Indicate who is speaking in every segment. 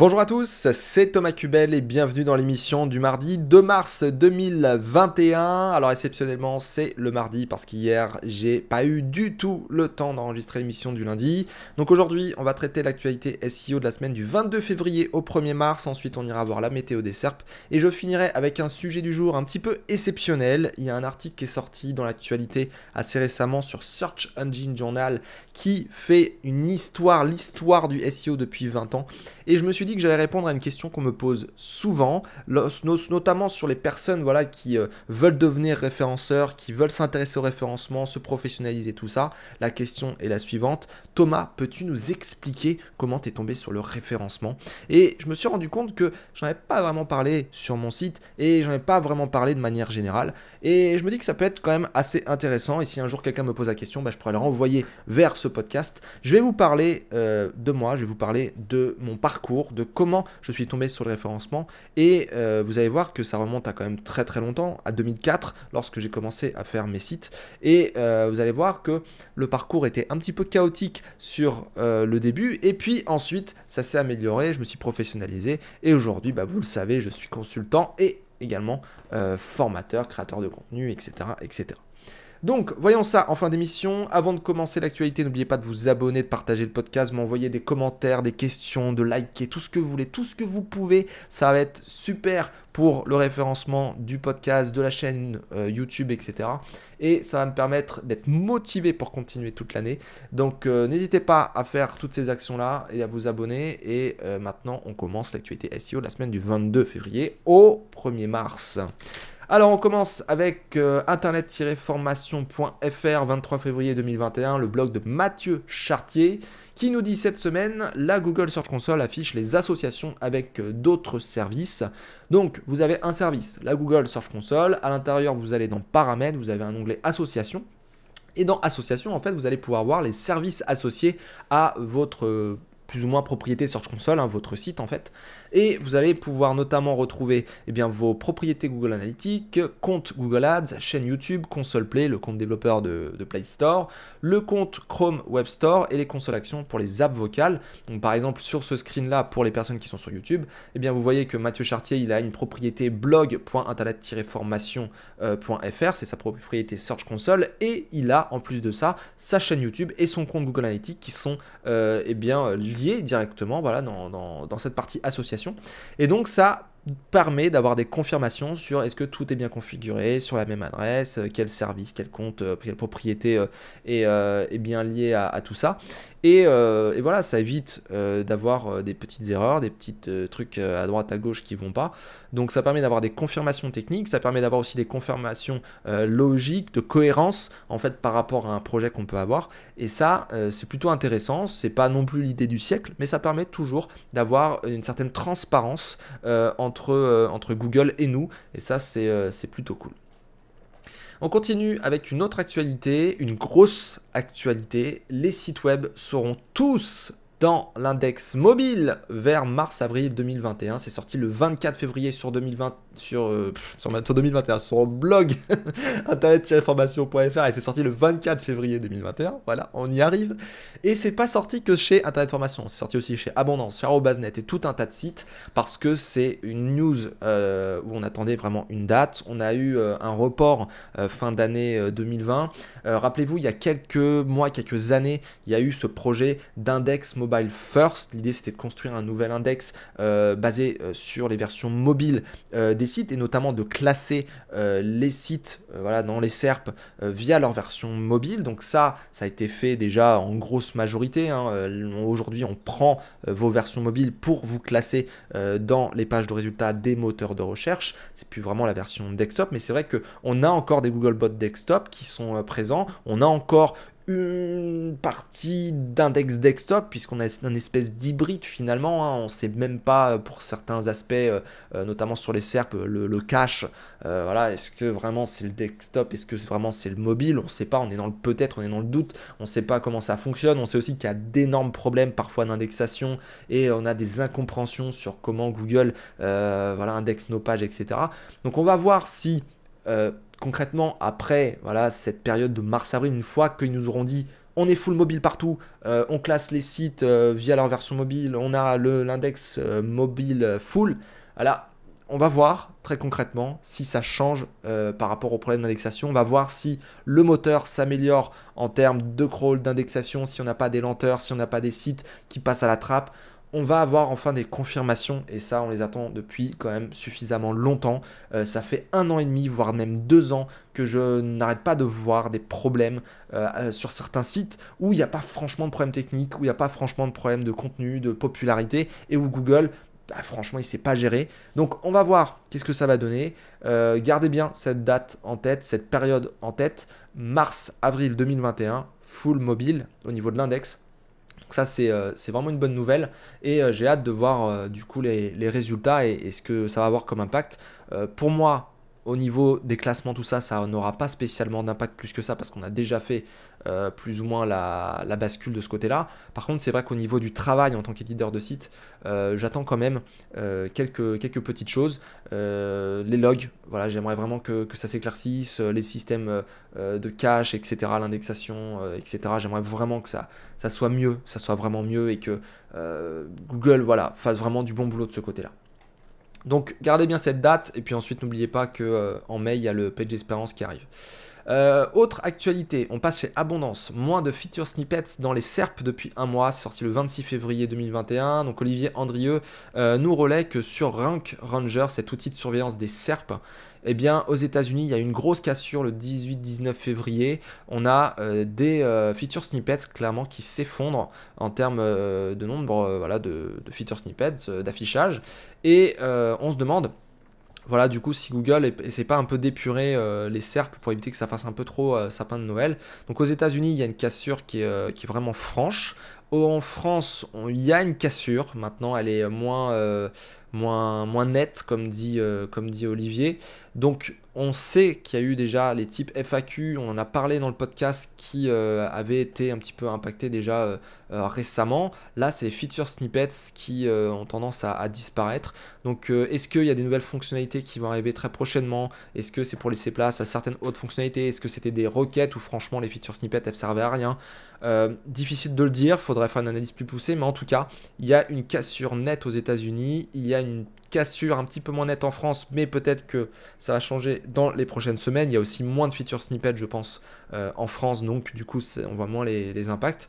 Speaker 1: Bonjour à tous, c'est Thomas Cubel et bienvenue dans l'émission du mardi 2 mars 2021. Alors exceptionnellement c'est le mardi parce qu'hier j'ai pas eu du tout le temps d'enregistrer l'émission du lundi. Donc aujourd'hui on va traiter l'actualité SEO de la semaine du 22 février au 1er mars. Ensuite on ira voir la météo des SERP et je finirai avec un sujet du jour un petit peu exceptionnel. Il y a un article qui est sorti dans l'actualité assez récemment sur Search Engine Journal qui fait l'histoire du SEO depuis 20 ans. Et je me suis dit que j'allais répondre à une question qu'on me pose souvent, notamment sur les personnes qui veulent devenir référenceurs, qui veulent s'intéresser au référencement, se professionnaliser, tout ça. La question est la suivante. Thomas, peux-tu nous expliquer comment tu es tombé sur le référencement? Et je me suis rendu compte que j'en avais pas vraiment parlé sur mon site et j'en ai pas vraiment parlé de manière générale. Et je me dis que ça peut être quand même assez intéressant. Et si un jour quelqu'un me pose la question, je pourrais le renvoyer vers ce podcast. Je vais vous parler de moi, je vais vous parler de mon parcours, de comment je suis tombé sur le référencement. Et vous allez voir que ça remonte à quand même très très longtemps, à 2004, lorsque j'ai commencé à faire mes sites. Et vous allez voir que le parcours était un petit peu chaotique sur le début. Et puis ensuite, ça s'est amélioré, je me suis professionnalisé. Et aujourd'hui, vous le savez, je suis consultant et également formateur, créateur de contenu, etc., etc. Donc, voyons ça en fin d'émission. Avant de commencer l'actualité, n'oubliez pas de vous abonner, de partager le podcast, m'envoyer des commentaires, des questions, de liker, tout ce que vous voulez, tout ce que vous pouvez. Ça va être super pour le référencement du podcast, de la chaîne YouTube, etc. Et ça va me permettre d'être motivé pour continuer toute l'année. Donc, n'hésitez pas à faire toutes ces actions-là et à vous abonner. Et maintenant, on commence l'actualité SEO de la semaine du 22 février au 1er mars. Alors on commence avec internet-formation.fr 23 février 2021, le blog de Mathieu Chartier qui nous dit cette semaine, la Google Search Console affiche les associations avec d'autres services. Donc vous avez un service, la Google Search Console, à l'intérieur vous allez dans paramètres, vous avez un onglet associations. Et dans associations, en fait, vous allez pouvoir voir les services associés à votre plus ou moins propriété Search Console, votre site en fait. Et vous allez pouvoir notamment retrouver vos propriétés Google Analytics, compte Google Ads, chaîne YouTube, Console Play, le compte développeur de Play Store, le compte Chrome Web Store et les consoles actions pour les apps vocales. Donc par exemple sur ce screen là pour les personnes qui sont sur YouTube, vous voyez que Mathieu Chartier il a une propriété blog.internet-formation.fr, c'est sa propriété Search Console, et il a en plus de ça sa chaîne YouTube et son compte Google Analytics qui sont liés directement dans cette partie association. Et donc ça permet d'avoir des confirmations sur est-ce que tout est bien configuré sur la même adresse, quel service, quel compte, quelle propriété est bien lié à tout ça. Et voilà, ça évite d'avoir des petites erreurs, des petits trucs à droite, à gauche qui vont pas. Donc ça permet d'avoir des confirmations techniques, ça permet d'avoir aussi des confirmations logiques, de cohérence en fait par rapport à un projet qu'on peut avoir. Et ça, c'est plutôt intéressant. C'est pas non plus l'idée du siècle, mais ça permet toujours d'avoir une certaine transparence entre Google et nous. Et ça, c'est plutôt cool. On continue avec une autre actualité, une grosse actualité. Les sites web seront tous dans l'index mobile vers mars-avril 2021. C'est sorti le 24 février sur 2020, sur 2021, sur le blog internet-formation.fr, et c'est sorti le 24 février 2021. Voilà, on y arrive. Et c'est pas sorti que chez Internet Formation, c'est sorti aussi chez Abondance, chez Arobase.net et tout un tas de sites, parce que c'est une news où on attendait vraiment une date. On a eu un report fin d'année 2020. Rappelez-vous, il y a quelques mois, quelques années, il y a eu ce projet d'index mobile first. L'idée c'était de construire un nouvel index basé sur les versions mobiles des sites, et notamment de classer les sites dans les SERP via leur version mobile. Donc ça a été fait déjà en grosse majorité. Aujourd'hui on prend vos versions mobiles pour vous classer dans les pages de résultats des moteurs de recherche. C'est plus vraiment la version desktop, mais c'est vrai qu'on a encore des Googlebot desktop qui sont présents. On a encore une partie d'index desktop puisqu'on a une espèce d'hybride finalement, on ne sait même pas pour certains aspects, notamment sur les SERP, le cache, est-ce que vraiment c'est le desktop, est-ce que vraiment c'est le mobile, on ne sait pas, on est dans le peut-être, on est dans le doute, on ne sait pas comment ça fonctionne. On sait aussi qu'il y a d'énormes problèmes parfois d'indexation et on a des incompréhensions sur comment Google indexe nos pages, etc. Donc on va voir si concrètement, après cette période de mars-avril, une fois qu'ils nous auront dit on est full mobile partout, on classe les sites via leur version mobile, on a l'index mobile full. Alors, on va voir très concrètement si ça change par rapport au problème d'indexation. On va voir si le moteur s'améliore en termes de crawl, d'indexation, si on n'a pas des lenteurs, si on n'a pas des sites qui passent à la trappe. On va avoir enfin des confirmations et ça on les attend depuis quand même suffisamment longtemps. Ça fait 1 an et demi, voire même 2 ans que je n'arrête pas de voir des problèmes sur certains sites où il n'y a pas franchement de problème technique, où il n'y a pas franchement de problème de contenu, de popularité et où Google, bah, franchement, il ne sait pas gérer. Donc on va voir qu'est-ce que ça va donner. Gardez bien cette date en tête, cette période en tête. Mars-avril 2021, full mobile au niveau de l'index. Donc ça, c'est vraiment une bonne nouvelle et j'ai hâte de voir du coup les résultats et ce que ça va avoir comme impact. Pour moi, au niveau des classements, tout ça, ça n'aura pas spécialement d'impact plus que ça parce qu'on a déjà fait plus ou moins la bascule de ce côté-là. Par contre, c'est vrai qu'au niveau du travail en tant qu'éditeur de site, j'attends quand même quelques petites choses. Les logs, voilà, j'aimerais vraiment que ça s'éclaircisse, les systèmes de cache, etc., l'indexation, etc. J'aimerais vraiment que ça soit mieux, ça soit vraiment mieux et que Google voilà, fasse vraiment du bon boulot de ce côté-là. Donc gardez bien cette date et puis ensuite n'oubliez pas que en mai il y a le Page Experience qui arrive. Autre actualité, on passe chez Abondance, moins de feature snippets dans les SERP depuis 1 mois, c'est sorti le 26 février 2021, donc Olivier Andrieux nous relaie que sur Rank Ranger, cet outil de surveillance des SERP, eh bien aux États-Unis il y a une grosse cassure le 18-19 février, on a des feature snippets clairement qui s'effondrent en termes de nombre voilà, de feature snippets, d'affichage, et on se demande voilà, du coup, si Google essaie pas un peu d'épurer les SERP pour éviter que ça fasse un peu trop sapin de Noël. Donc aux États-Unis, il y a une cassure qui est vraiment franche. En France, il y a une cassure. Maintenant, elle est moins nette, comme dit Olivier. Donc, on sait qu'il y a eu déjà les types FAQ. On en a parlé dans le podcast qui avaient été un petit peu impactés déjà récemment. Là, c'est les feature snippets qui ont tendance à disparaître. Donc, est-ce qu'il y a des nouvelles fonctionnalités qui vont arriver très prochainement? Est-ce que c'est pour laisser place à certaines autres fonctionnalités? Est-ce que c'était des requêtes ou franchement les feature snippets elles servaient à rien? Difficile de le dire, faudrait faire une analyse plus poussée, mais en tout cas, il y a une cassure nette aux États-Unis, il y a une cassure un petit peu moins nette en France, mais peut-être que ça va changer dans les prochaines semaines. Il y a aussi moins de feature snippets, je pense, en France, donc du coup, on voit moins les impacts.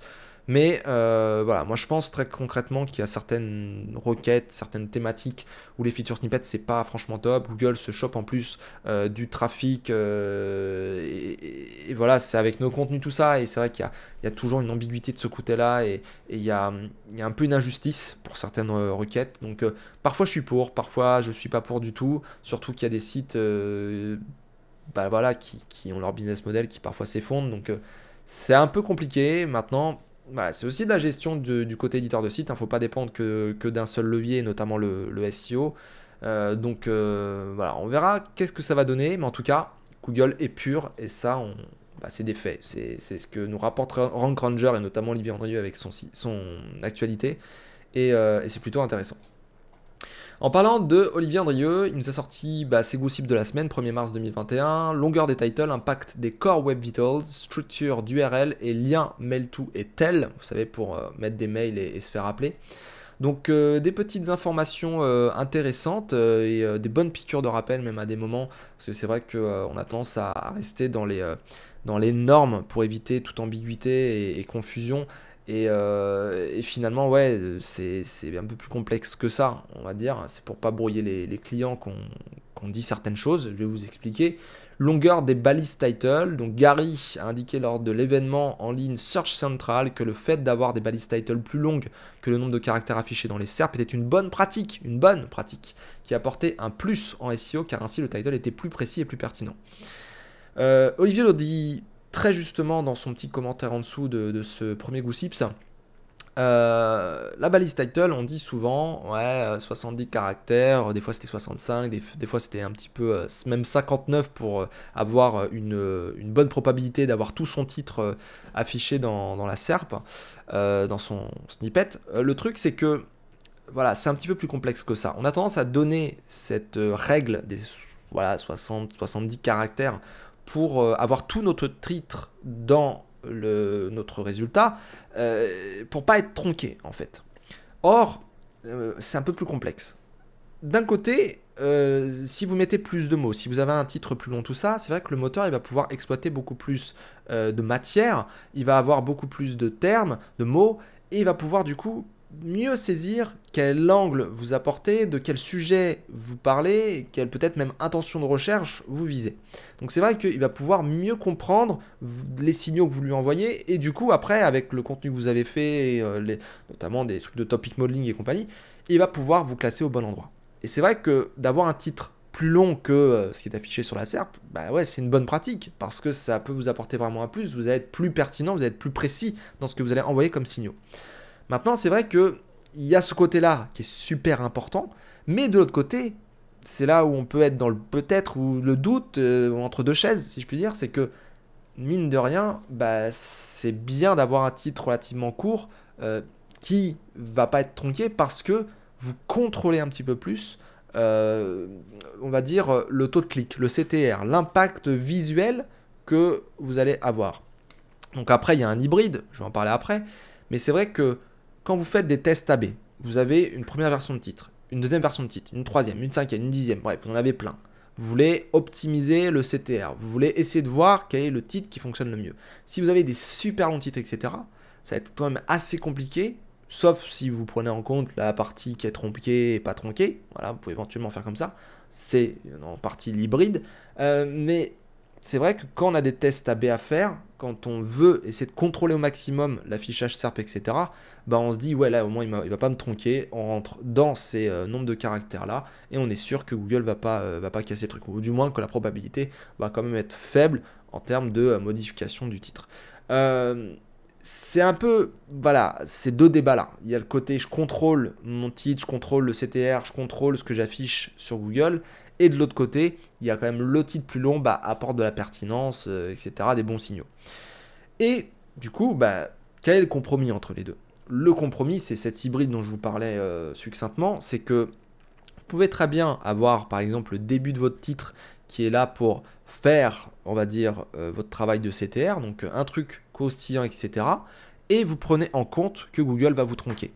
Speaker 1: Mais voilà, moi je pense très concrètement qu'il y a certaines requêtes, certaines thématiques où les feature snippets c'est pas franchement top. Google se chope en plus du trafic et voilà, c'est avec nos contenus tout ça. Et c'est vrai qu'il y a toujours une ambiguïté de ce côté-là et il y a un peu une injustice pour certaines requêtes. Donc parfois je suis pour, parfois je suis pas pour du tout. Surtout qu'il y a des sites bah, voilà, qui ont leur business model qui parfois s'effondrent. Donc c'est un peu compliqué maintenant. Voilà, c'est aussi de la gestion du côté éditeur de site, il ne faut pas dépendre que d'un seul levier, notamment le SEO. Donc voilà, on verra qu'est-ce que ça va donner, mais en tout cas, Google est pur et ça, bah, c'est des faits. C'est ce que nous rapporte Rank Ranger et notamment Olivier Andrieux avec son actualité et c'est plutôt intéressant. En parlant de Olivier Andrieux, il nous a sorti ses gossips de la semaine, 1er mars 2021, longueur des titles, impact des core web vitals, structure d'URL et liens mail to et tel, vous savez, pour mettre des mails et se faire appeler. Donc des petites informations intéressantes et des bonnes piqûres de rappel même à des moments, parce que c'est vrai qu'on a tendance à rester dans les normes pour éviter toute ambiguïté et confusion. Et finalement, ouais, c'est un peu plus complexe que ça, on va dire. C'est pour pas brouiller les clients qu'on dit certaines choses. Je vais vous expliquer. Longueur des balises title. Donc Gary a indiqué lors de l'événement en ligne Search Central que le fait d'avoir des balises title plus longues que le nombre de caractères affichés dans les SERP était une bonne pratique qui apportait un plus en SEO car ainsi le title était plus précis et plus pertinent. Olivier le dit très justement dans son petit commentaire en dessous de ce premier gossips. La balise title, on dit souvent, ouais, 70 caractères, des fois c'était 65, des fois c'était un petit peu, même 59 pour avoir une bonne probabilité d'avoir tout son titre affiché dans la SERP, dans son snippet. Le truc c'est que, voilà, c'est un petit peu plus complexe que ça. On a tendance à donner cette règle des 60-70 caractères pour avoir tout notre titre dans notre résultat, pour pas être tronqué en fait. Or, c'est un peu plus complexe. D'un côté, si vous mettez plus de mots, si vous avez un titre plus long, tout ça, c'est vrai que le moteur il va pouvoir exploiter beaucoup plus de matière, il va avoir beaucoup plus de termes, de mots, et il va pouvoir du coup mieux saisir quel angle vous apportez, de quel sujet vous parlez, et quelle peut-être même intention de recherche vous visez. Donc c'est vrai qu'il va pouvoir mieux comprendre les signaux que vous lui envoyez, et du coup après, avec le contenu que vous avez fait, notamment des trucs de topic modeling et compagnie, il va pouvoir vous classer au bon endroit. Et c'est vrai que d'avoir un titre plus long que ce qui est affiché sur la SERP, bah ouais, c'est une bonne pratique, parce que ça peut vous apporter vraiment un plus, vous allez être plus pertinent, vous allez être plus précis dans ce que vous allez envoyer comme signaux. Maintenant, c'est vrai qu'il y a ce côté-là qui est super important, mais de l'autre côté, c'est là où on peut être dans le peut-être ou le doute, entre deux chaises, si je puis dire, c'est que, mine de rien, bah, c'est bien d'avoir un titre relativement court qui va pas être tronqué parce que vous contrôlez un petit peu plus, on va dire, le taux de clic, le CTR, l'impact visuel que vous allez avoir. Donc après, il y a un hybride, je vais en parler après, mais c'est vrai que quand vous faites des tests AB, vous avez une première version de titre, une deuxième version de titre, une troisième, une cinquième, une dixième, bref, vous en avez plein. Vous voulez optimiser le CTR, vous voulez essayer de voir quel est le titre qui fonctionne le mieux. Si vous avez des super longs titres, etc., ça va être quand même assez compliqué, sauf si vous prenez en compte la partie qui est tronquée et pas tronquée. Voilà, vous pouvez éventuellement faire comme ça. C'est en partie l'hybride. Mais c'est vrai que quand on a des tests AB à faire, quand on veut essayer de contrôler au maximum l'affichage SERP, etc., bah on se dit, ouais, là, au moins, il va pas me tronquer. On rentre dans ces nombres de caractères-là et on est sûr que Google va pas casser le truc. Ou du moins que la probabilité va quand même être faible en termes de modification du titre. C'est un peu, voilà, ces deux débats-là. Il y a le côté, je contrôle mon titre, je contrôle le CTR, je contrôle ce que j'affiche sur Google. Et de l'autre côté, il y a quand même le titre plus long, bah, apporte de la pertinence, etc., des bons signaux. Et du coup, bah, quel est le compromis entre les deux? Le compromis, c'est cette hybride dont je vous parlais succinctement, c'est que vous pouvez très bien avoir, par exemple, le début de votre titre qui est là pour faire, on va dire, votre travail de CTR, donc un truc croustillant, etc. Et vous prenez en compte que Google va vous tronquer.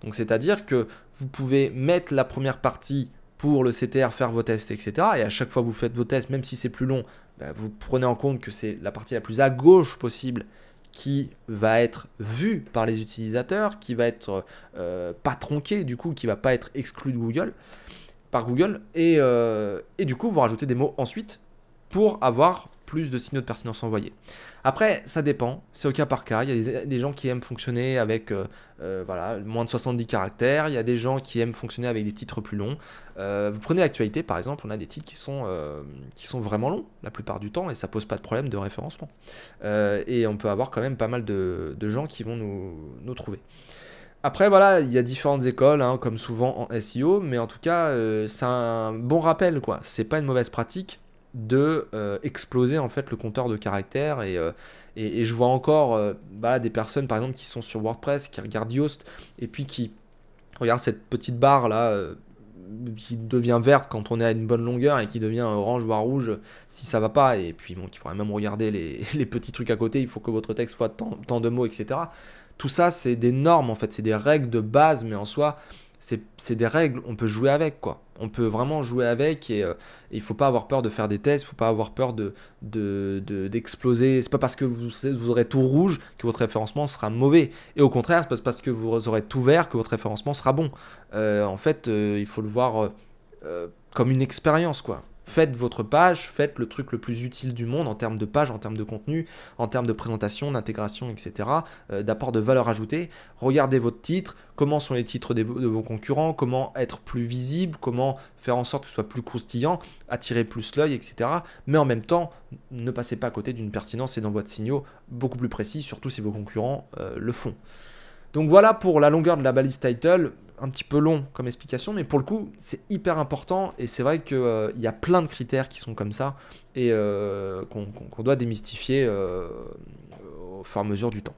Speaker 1: Donc c'est-à-dire que vous pouvez mettre la première partie pour le CTR, faire vos tests, etc. Et à chaque fois que vous faites vos tests, même si c'est plus long, bah, vous prenez en compte que c'est la partie la plus à gauche possible qui va être vue par les utilisateurs, qui va être pas tronquée, du coup, qui va pas être exclue de Google, par Google. Et du coup, vous rajoutez des mots ensuite pour avoir plus de signaux de pertinence envoyés. Après, ça dépend, c'est au cas par cas. Il y a des gens qui aiment fonctionner avec voilà, moins de 70 caractères. Il y a des gens qui aiment fonctionner avec des titres plus longs. Vous prenez l'actualité, par exemple, on a des titres qui sont vraiment longs la plupart du temps et ça pose pas de problème de référencement. Et on peut avoir quand même pas mal de gens qui vont nous trouver. Après, voilà, il y a différentes écoles, hein, comme souvent en SEO, mais en tout cas, c'est un bon rappel, quoi. C'est pas une mauvaise pratique de exploser en fait le compteur de caractères et je vois encore voilà, des personnes par exemple qui sont sur WordPress, qui regardent Yoast et puis qui regardent cette petite barre là qui devient verte quand on est à une bonne longueur et qui devient orange voire rouge si ça va pas, et puis bon, qui pourrait même regarder les petits trucs à côté, il faut que votre texte soit tant de mots, etc. Tout ça c'est des normes en fait, c'est des règles de base, mais en soi c'est des règles, on peut jouer avec, quoi. On peut vraiment jouer avec et il ne faut pas avoir peur de faire des tests, il ne faut pas avoir peur d'exploser. C'est pas parce que vous aurez tout rouge que votre référencement sera mauvais. Et au contraire, c'est pas parce que vous aurez tout vert que votre référencement sera bon. En fait, il faut le voir comme une expérience, quoi. Faites votre page, faites le truc le plus utile du monde en termes de page, en termes de contenu, en termes de présentation, d'intégration, etc., d'apport de valeur ajoutée. Regardez votre titre, comment sont les titres de vos concurrents, comment être plus visible, comment faire en sorte que ce soit plus croustillant, attirer plus l'œil, etc. Mais en même temps, ne passez pas à côté d'une pertinence et d'envoi de signaux beaucoup plus précis, surtout si vos concurrents le font. Donc voilà pour la longueur de la balise title. Un petit peu long comme explication, mais pour le coup, c'est hyper important et c'est vrai qu'il y a plein de critères qui sont comme ça et qu'on doit démystifier au fur et à mesure du temps.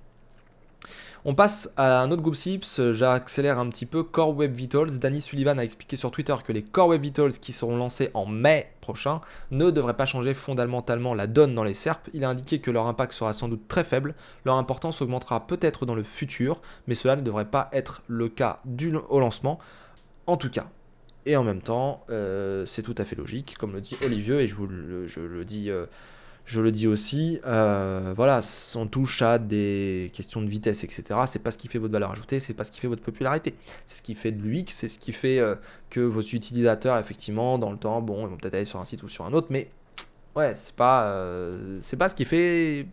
Speaker 1: On passe à un autre groupe SIPS, j'accélère un petit peu. Core Web Vitals. Danny Sullivan a expliqué sur Twitter que les Core Web Vitals qui seront lancés en mai prochain ne devraient pas changer fondamentalement la donne dans les SERP. Il a indiqué que leur impact sera sans doute très faible, leur importance augmentera peut-être dans le futur, mais cela ne devrait pas être le cas au lancement, en tout cas. Et en même temps, c'est tout à fait logique, comme le dit Olivier, et je le dis aussi, voilà, on touche à des questions de vitesse, etc. C'est pas ce qui fait votre valeur ajoutée, c'est pas ce qui fait votre popularité. C'est ce qui fait de l'UX, c'est ce qui fait que vos utilisateurs, effectivement, dans le temps, bon, ils vont peut-être aller sur un site ou sur un autre, mais ouais, c'est pas ce qui fait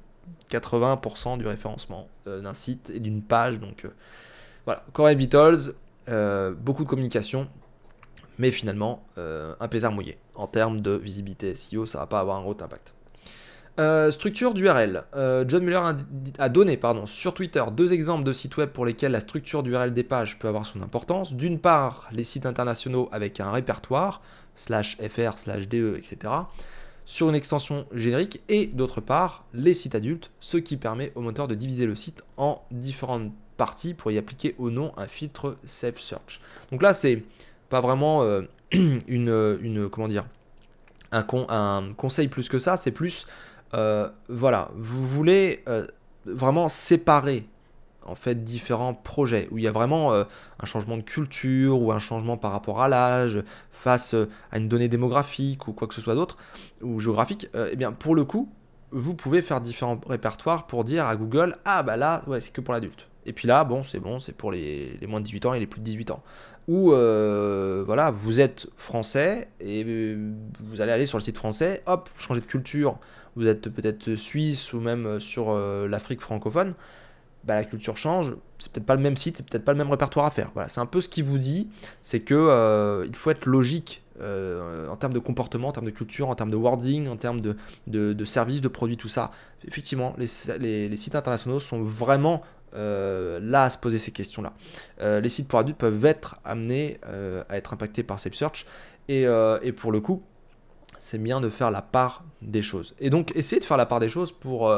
Speaker 1: 80% du référencement d'un site et d'une page. Donc voilà, Core Web Vitals, beaucoup de communication, mais finalement, un pesar mouillé. En termes de visibilité SEO, ça va pas avoir un gros impact. Structure d'URL. John Mueller a donné sur Twitter 2 exemples de sites web pour lesquels la structure d'URL des pages peut avoir son importance. D'une part, les sites internationaux avec un répertoire, /fr, /de, etc., sur une extension générique, et d'autre part, les sites adultes, ce qui permet au moteur de diviser le site en différentes parties pour y appliquer au nom un filtre Safe Search. Donc là, c'est pas vraiment comment dire, un conseil plus que ça, c'est plus voilà, vous voulez vraiment séparer en fait différents projets où il y a vraiment un changement de culture ou un changement par rapport à l'âge face à une donnée démographique ou quoi que ce soit d'autre ou géographique, et bien pour le coup vous pouvez faire différents répertoires pour dire à Google ah bah là ouais c'est que pour l'adulte, et puis là bon c'est pour les moins de 18 ans et les plus de 18 ans, ou voilà, vous êtes français et vous allez aller sur le site français, hop, vous changez de culture, vous êtes peut-être suisse ou même sur l'Afrique francophone, bah, la culture change, c'est peut-être pas le même site, c'est peut-être pas le même répertoire à faire. Voilà, c'est un peu ce qu'il vous dit, c'est que il faut être logique en termes de comportement, en termes de culture, en termes de wording, en termes de services, de produits, tout ça. Effectivement, les sites internationaux sont vraiment là à se poser ces questions-là. Les sites pour adultes peuvent être amenés à être impactés par Safe Search, et pour le coup, c'est bien de faire la part des choses. Et donc, essayez de faire la part des choses pour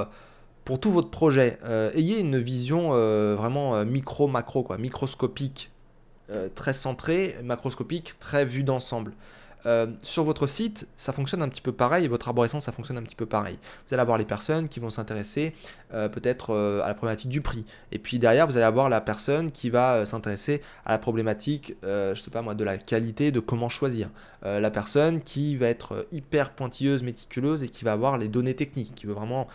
Speaker 1: tout votre projet. Ayez une vision vraiment macro, quoi, microscopique, très centrée, macroscopique, très vue d'ensemble. Sur votre site, ça fonctionne un petit peu pareil, et votre arborescence, ça fonctionne un petit peu pareil. Vous allez avoir les personnes qui vont s'intéresser peut-être à la problématique du prix. Et puis derrière, vous allez avoir la personne qui va s'intéresser à la problématique, je sais pas moi, de la qualité, de comment choisir. La personne qui va être hyper pointilleuse, méticuleuse, et qui va avoir les données techniques, qui veut vraiment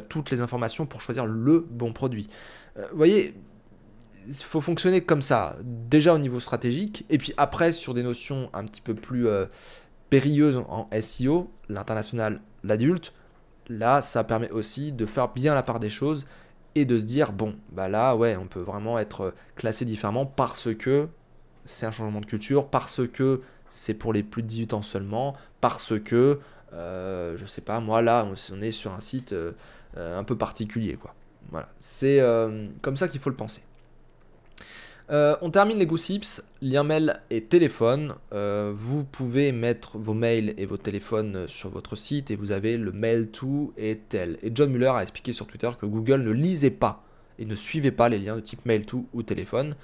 Speaker 1: toutes les informations pour choisir le bon produit. Vous voyez, il faut fonctionner comme ça, déjà au niveau stratégique, et puis après sur des notions un petit peu plus périlleuses en SEO, l'international, l'adulte, là ça permet aussi de faire bien la part des choses et de se dire, bon, bah là ouais, on peut vraiment être classé différemment parce que c'est un changement de culture, parce que c'est pour les plus de 18 ans seulement, parce que, je sais pas, moi là, on est sur un site un peu particulier, quoi. Voilà, c'est comme ça qu'il faut le penser. On termine les gossips, lien mail et téléphone. Vous pouvez mettre vos mails et vos téléphones sur votre site et vous avez le mail to et tel. Et John Mueller a expliqué sur Twitter que Google ne lisait pas et ne suivait pas les liens de type mail to ou téléphone.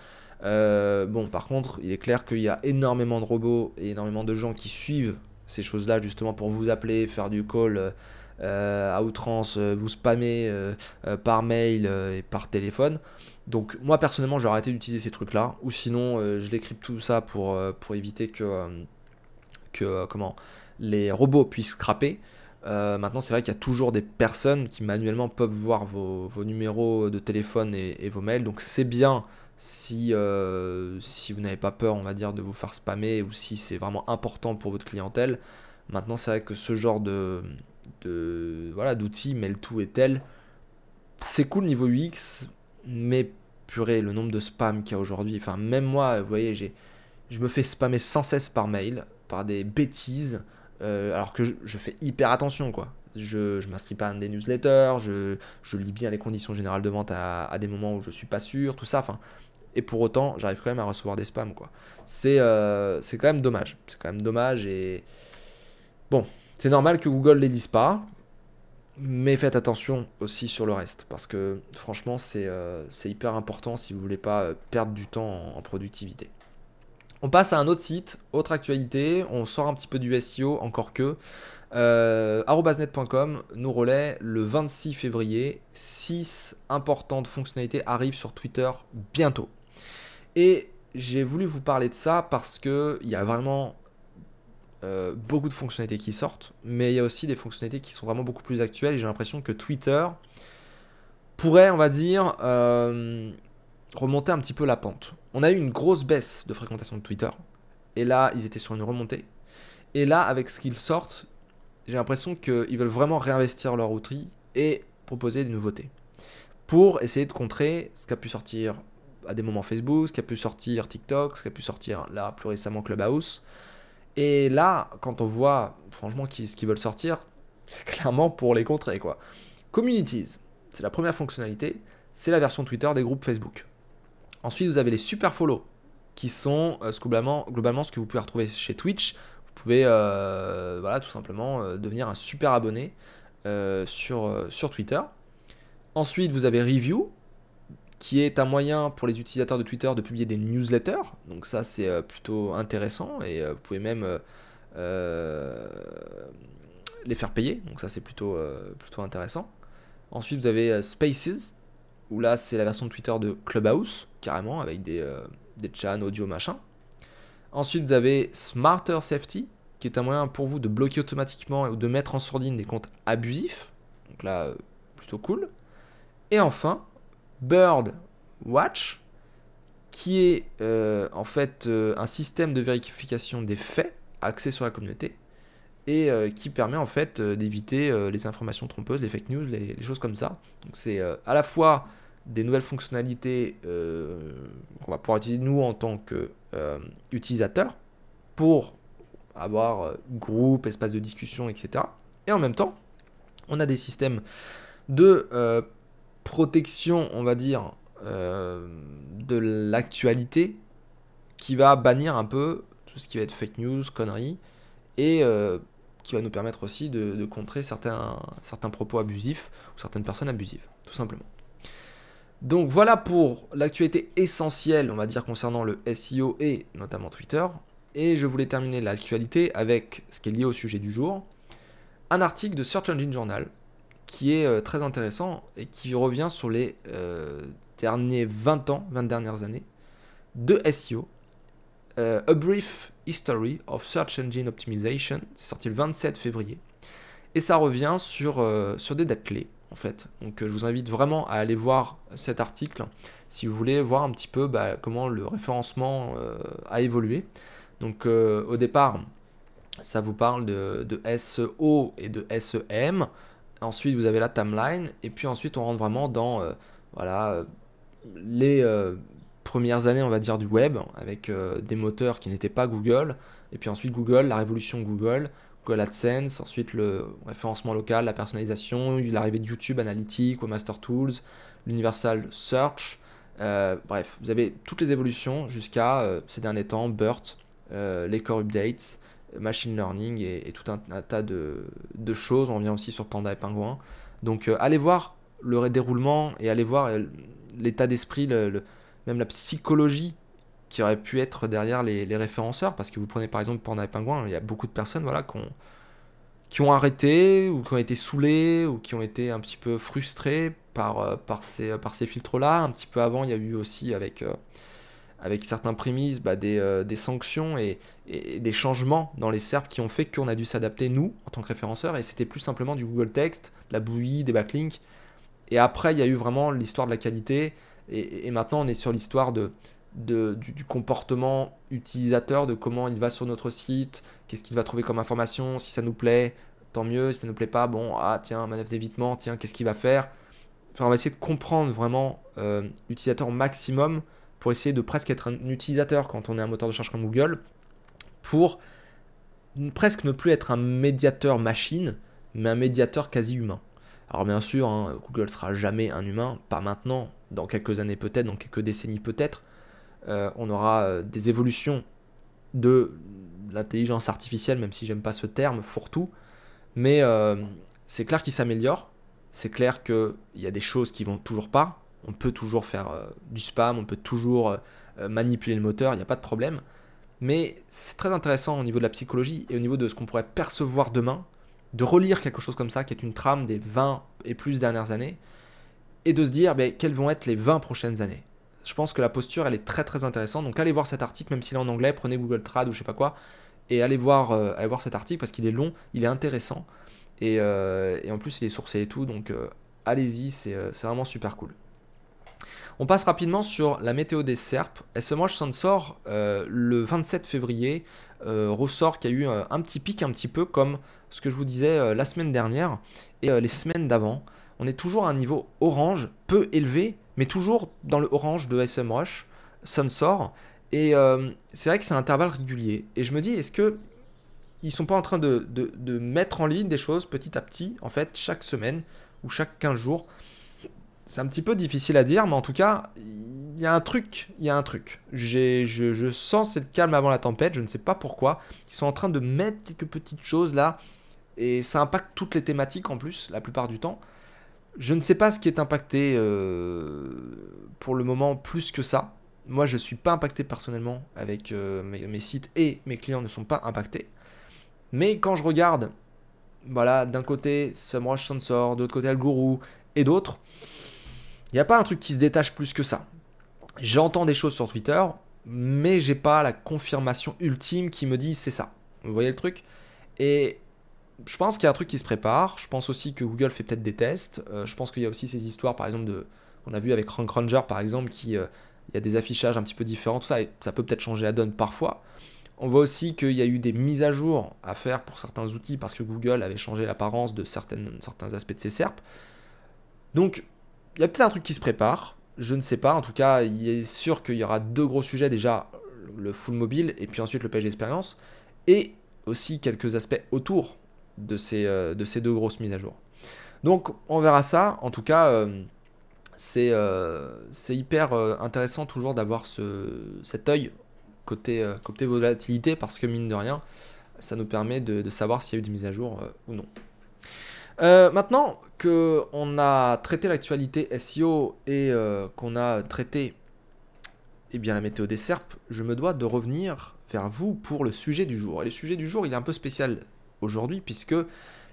Speaker 1: Bon, par contre, il est clair qu'il y a énormément de robots et énormément de gens qui suivent ces choses-là justement pour vous appeler, faire du call à outrance, vous spammer par mail et par téléphone. Donc moi personnellement j'ai arrêté d'utiliser ces trucs là, ou sinon je décrypte tout ça pour éviter que comment les robots puissent scraper. Maintenant c'est vrai qu'il y a toujours des personnes qui manuellement peuvent voir vos numéros de téléphone et vos mails, donc c'est bien si vous n'avez pas peur, on va dire, de vous faire spammer, ou si c'est vraiment important pour votre clientèle. Maintenant c'est vrai que ce genre voilà, d'outils, Mail2 et tel, c'est cool niveau UX, mais purée, le nombre de spams qu'il y a aujourd'hui, enfin même moi, vous voyez, je me fais spammer sans cesse par mail, par des bêtises, alors que je fais hyper attention, quoi. Je m'inscris pas à des newsletters, je lis bien les conditions générales de vente à des moments où je suis pas sûr, tout ça, enfin, et pour autant, j'arrive quand même à recevoir des spams, quoi. C'est quand même dommage, et bon, c'est normal que Google les lise pas. Mais faites attention aussi sur le reste, parce que franchement, c'est hyper important si vous voulez pas perdre du temps en productivité. On passe à un autre site, autre actualité, on sort un petit peu du SEO, encore que. Arobasnet.com nous relaie le 26 février, 6 importantes fonctionnalités arrivent sur Twitter bientôt. Et j'ai voulu vous parler de ça parce qu'il y a vraiment beaucoup de fonctionnalités qui sortent, mais il y a aussi des fonctionnalités qui sont vraiment beaucoup plus actuelles. Et j'ai l'impression que Twitter pourrait, on va dire, remonter un petit peu la pente. On a eu une grosse baisse de fréquentation de Twitter, et là, ils étaient sur une remontée. Et là, avec ce qu'ils sortent, j'ai l'impression qu'ils veulent vraiment réinvestir leur outil et proposer des nouveautés pour essayer de contrer ce qu'a pu sortir à des moments Facebook, ce qu'a pu sortir TikTok, ce qu'a pu sortir là plus récemment Clubhouse. Et là, quand on voit franchement ce qu'ils veulent sortir, c'est clairement pour les contrer quoi. Communities, c'est la première fonctionnalité, c'est la version Twitter des groupes Facebook. Ensuite, vous avez les super follow qui sont globalement ce que vous pouvez retrouver chez Twitch. Vous pouvez voilà, tout simplement devenir un super abonné sur Twitter. Ensuite, vous avez Review, qui est un moyen pour les utilisateurs de Twitter de publier des newsletters. Donc ça, c'est plutôt intéressant et vous pouvez même les faire payer. Donc ça, c'est plutôt intéressant. Ensuite, vous avez Spaces, où là, c'est la version de Twitter de Clubhouse, carrément, avec des chats audio machin. Ensuite, vous avez Smarter Safety, qui est un moyen pour vous de bloquer automatiquement ou de mettre en sourdine des comptes abusifs. Donc là, plutôt cool. Et enfin, Bird Watch, qui est en fait un système de vérification des faits axé sur la communauté et qui permet en fait d'éviter les informations trompeuses, les fake news, les choses comme ça. Donc c'est à la fois des nouvelles fonctionnalités qu'on va pouvoir utiliser nous en tant qu'utilisateurs pour avoir groupe, espace de discussion, etc. Et en même temps, on a des systèmes de protection, on va dire, de l'actualité qui va bannir un peu tout ce qui va être fake news, conneries, et qui va nous permettre aussi de contrer certains propos abusifs ou certaines personnes abusives, tout simplement. Donc voilà pour l'actualité essentielle, on va dire, concernant le SEO et notamment Twitter. Et je voulais terminer l'actualité avec ce qui est lié au sujet du jour. Un article de Search Engine Journal qui est très intéressant et qui revient sur les derniers 20 dernières années de SEO. A Brief History of Search Engine Optimization, c'est sorti le 27 février. Et ça revient sur des dates clés, en fait. Donc je vous invite vraiment à aller voir cet article si vous voulez voir un petit peu comment le référencement a évolué. Donc au départ, ça vous parle de SEO et de SEM. Ensuite, vous avez la timeline. Et puis ensuite, on rentre vraiment dans les premières années, on va dire, du web, avec des moteurs qui n'étaient pas Google. Et puis ensuite, Google, la révolution Google AdSense. Ensuite, le référencement local, la personnalisation, l'arrivée de YouTube Analytics, Webmaster Tools, l'Universal Search. Bref, vous avez toutes les évolutions jusqu'à ces derniers temps, BERT, les core updates, machine learning et tout un tas de choses. On revient aussi sur Panda et Pingouin. Donc allez voir le déroulement et allez voir l'état d'esprit, même la psychologie qui aurait pu être derrière les référenceurs. Parce que vous prenez par exemple Panda et Pingouin, il y a beaucoup de personnes qui ont arrêté ou qui ont été saoulées ou qui ont été un petit peu frustrées par ces filtres-là. Un petit peu avant, il y a eu aussi avec certains prémices des sanctions et des changements dans les SERP qui ont fait qu'on a dû s'adapter, nous, en tant que référenceurs, et c'était plus simplement du Google Text, de la bouillie, des backlinks. Et après, il y a eu vraiment l'histoire de la qualité, et maintenant, on est sur l'histoire du comportement utilisateur, de comment il va sur notre site, qu'est-ce qu'il va trouver comme information, si ça nous plaît, tant mieux, si ça ne nous plaît pas, bon, tiens, manœuvre d'évitement, tiens, qu'est-ce qu'il va faire. Enfin, on va essayer de comprendre vraiment l'utilisateur au maximum, pour essayer de presque être un utilisateur quand on est un moteur de recherche comme Google, pour presque ne plus être un médiateur machine, mais un médiateur quasi humain. Alors bien sûr, Google sera jamais un humain, pas maintenant, dans quelques années peut-être, dans quelques décennies peut-être, on aura des évolutions de l'intelligence artificielle, même si j'aime pas ce terme, fourre-tout, mais c'est clair qu'il s'améliore, c'est clair qu'il y a des choses qui vont toujours pas. On peut toujours faire du spam, on peut toujours manipuler le moteur, il n'y a pas de problème. Mais c'est très intéressant au niveau de la psychologie et au niveau de ce qu'on pourrait percevoir demain, de relire quelque chose comme ça, qui est une trame des 20 et plus dernières années, et de se dire quelles vont être les 20 prochaines années. Je pense que la posture, elle est très très intéressante. Donc allez voir cet article, même s'il est en anglais, prenez Google Trad ou je sais pas quoi, et allez voir cet article parce qu'il est long, il est intéressant, et en plus il est sourcé et tout, donc allez-y, c'est vraiment super cool. On passe rapidement sur la météo des SERP. SEMrush Sensor, le 27 février, ressort qu'il y a eu un petit pic, un petit peu comme ce que je vous disais la semaine dernière et les semaines d'avant. On est toujours à un niveau orange, peu élevé, mais toujours dans le orange de SEMrush Sensor. Et c'est vrai que c'est un intervalle régulier. Et je me dis, est-ce que ils sont pas en train de mettre en ligne des choses petit à petit, en fait, chaque semaine ou chaque 15 jours? C'est un petit peu difficile à dire, mais en tout cas, il y a un truc, je sens cette calme avant la tempête, je ne sais pas pourquoi. Ils sont en train de mettre quelques petites choses là, et ça impacte toutes les thématiques en plus, la plupart du temps. Je ne sais pas ce qui est impacté pour le moment plus que ça. Moi, je ne suis pas impacté personnellement avec mes sites et mes clients ne sont pas impactés. Mais quand je regarde, voilà, d'un côté SEMrush Sensor, de l'autre côté Algorou et d'autres, il n'y a pas un truc qui se détache plus que ça. J'entends des choses sur Twitter, mais j'ai pas la confirmation ultime qui me dit c'est ça. Vous voyez le truc? Et je pense qu'il y a un truc qui se prépare. Je pense aussi que Google fait peut-être des tests. Je pense qu'il y a aussi ces histoires, par exemple, on a vu avec Rank Ranger, par exemple, il y a des affichages un petit peu différents, tout ça, et ça peut peut-être changer la donne parfois. On voit aussi qu'il y a eu des mises à jour à faire pour certains outils parce que Google avait changé l'apparence de certains aspects de ses SERP. Donc, il y a peut-être un truc qui se prépare, je ne sais pas. En tout cas, il est sûr qu'il y aura deux gros sujets. Déjà, le full mobile et puis ensuite le page d'expérience. Et aussi quelques aspects autour de ces deux grosses mises à jour. Donc, on verra ça. En tout cas, c'est hyper intéressant toujours d'avoir cet œil côté volatilité parce que mine de rien, ça nous permet de savoir s'il y a eu des mises à jour ou non. Maintenant qu'on a traité l'actualité SEO et qu'on a traité la météo des SERP, je me dois de revenir vers vous pour le sujet du jour. Et le sujet du jour, il est un peu spécial aujourd'hui puisque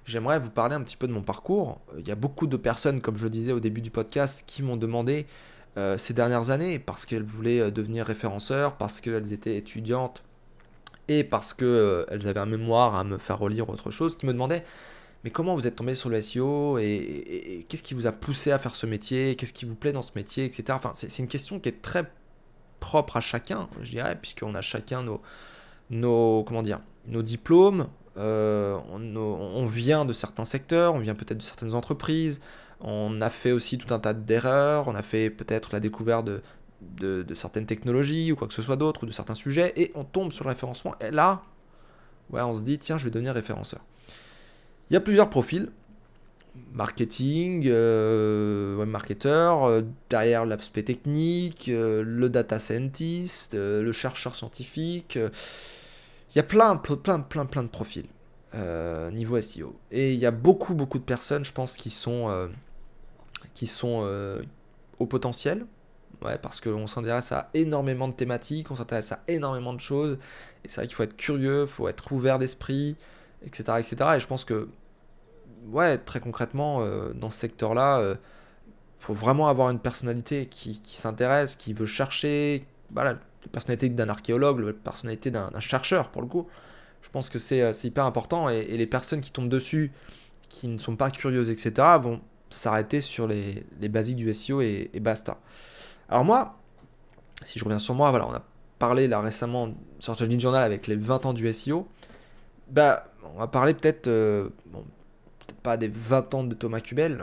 Speaker 1: j'aimerais vous parler un petit peu de mon parcours. Il y a beaucoup de personnes, comme je le disais au début du podcast, qui m'ont demandé ces dernières années parce qu'elles voulaient devenir référenceurs, parce qu'elles étaient étudiantes et parce qu'elles avaient un mémoire à me faire relire autre chose, qui me demandaient mais comment vous êtes tombé sur le SEO et qu'est-ce qui vous a poussé à faire ce métier, qu'est-ce qui vous plaît dans ce métier, etc. Enfin, c'est une question qui est très propre à chacun, je dirais, puisqu'on a chacun nos diplômes, on vient de certains secteurs, on vient peut-être de certaines entreprises, on a fait aussi tout un tas d'erreurs, on a fait peut-être la découverte de certaines technologies ou quoi que ce soit d'autre, ou de certains sujets, et on tombe sur le référencement, et là, ouais, on se dit, tiens, je vais devenir référenceur. Il y a plusieurs profils, marketing, web marketer, derrière l'aspect technique, le data scientist, le chercheur scientifique. Il y a plein de profils niveau SEO. Et il y a beaucoup de personnes, je pense, qui sont au potentiel. Ouais, parce qu'on s'intéresse à énormément de thématiques, on s'intéresse à énormément de choses. Et c'est vrai qu'il faut être curieux, il faut être ouvert d'esprit, etc., etc. Et je pense que, ouais, très concrètement, dans ce secteur-là, faut vraiment avoir une personnalité qui s'intéresse, qui veut chercher, voilà, la personnalité d'un archéologue, la personnalité d'un chercheur, pour le coup. Je pense que c'est hyper important, et les personnes qui tombent dessus, qui ne sont pas curieuses, etc., vont s'arrêter sur les basiques du SEO et basta. Alors moi, si je reviens sur moi, voilà, on a parlé là récemment sur Search Engine Journal avec les 20 ans du SEO. Bah, on va parler peut-être pas des 20 ans de Thomas Kubel,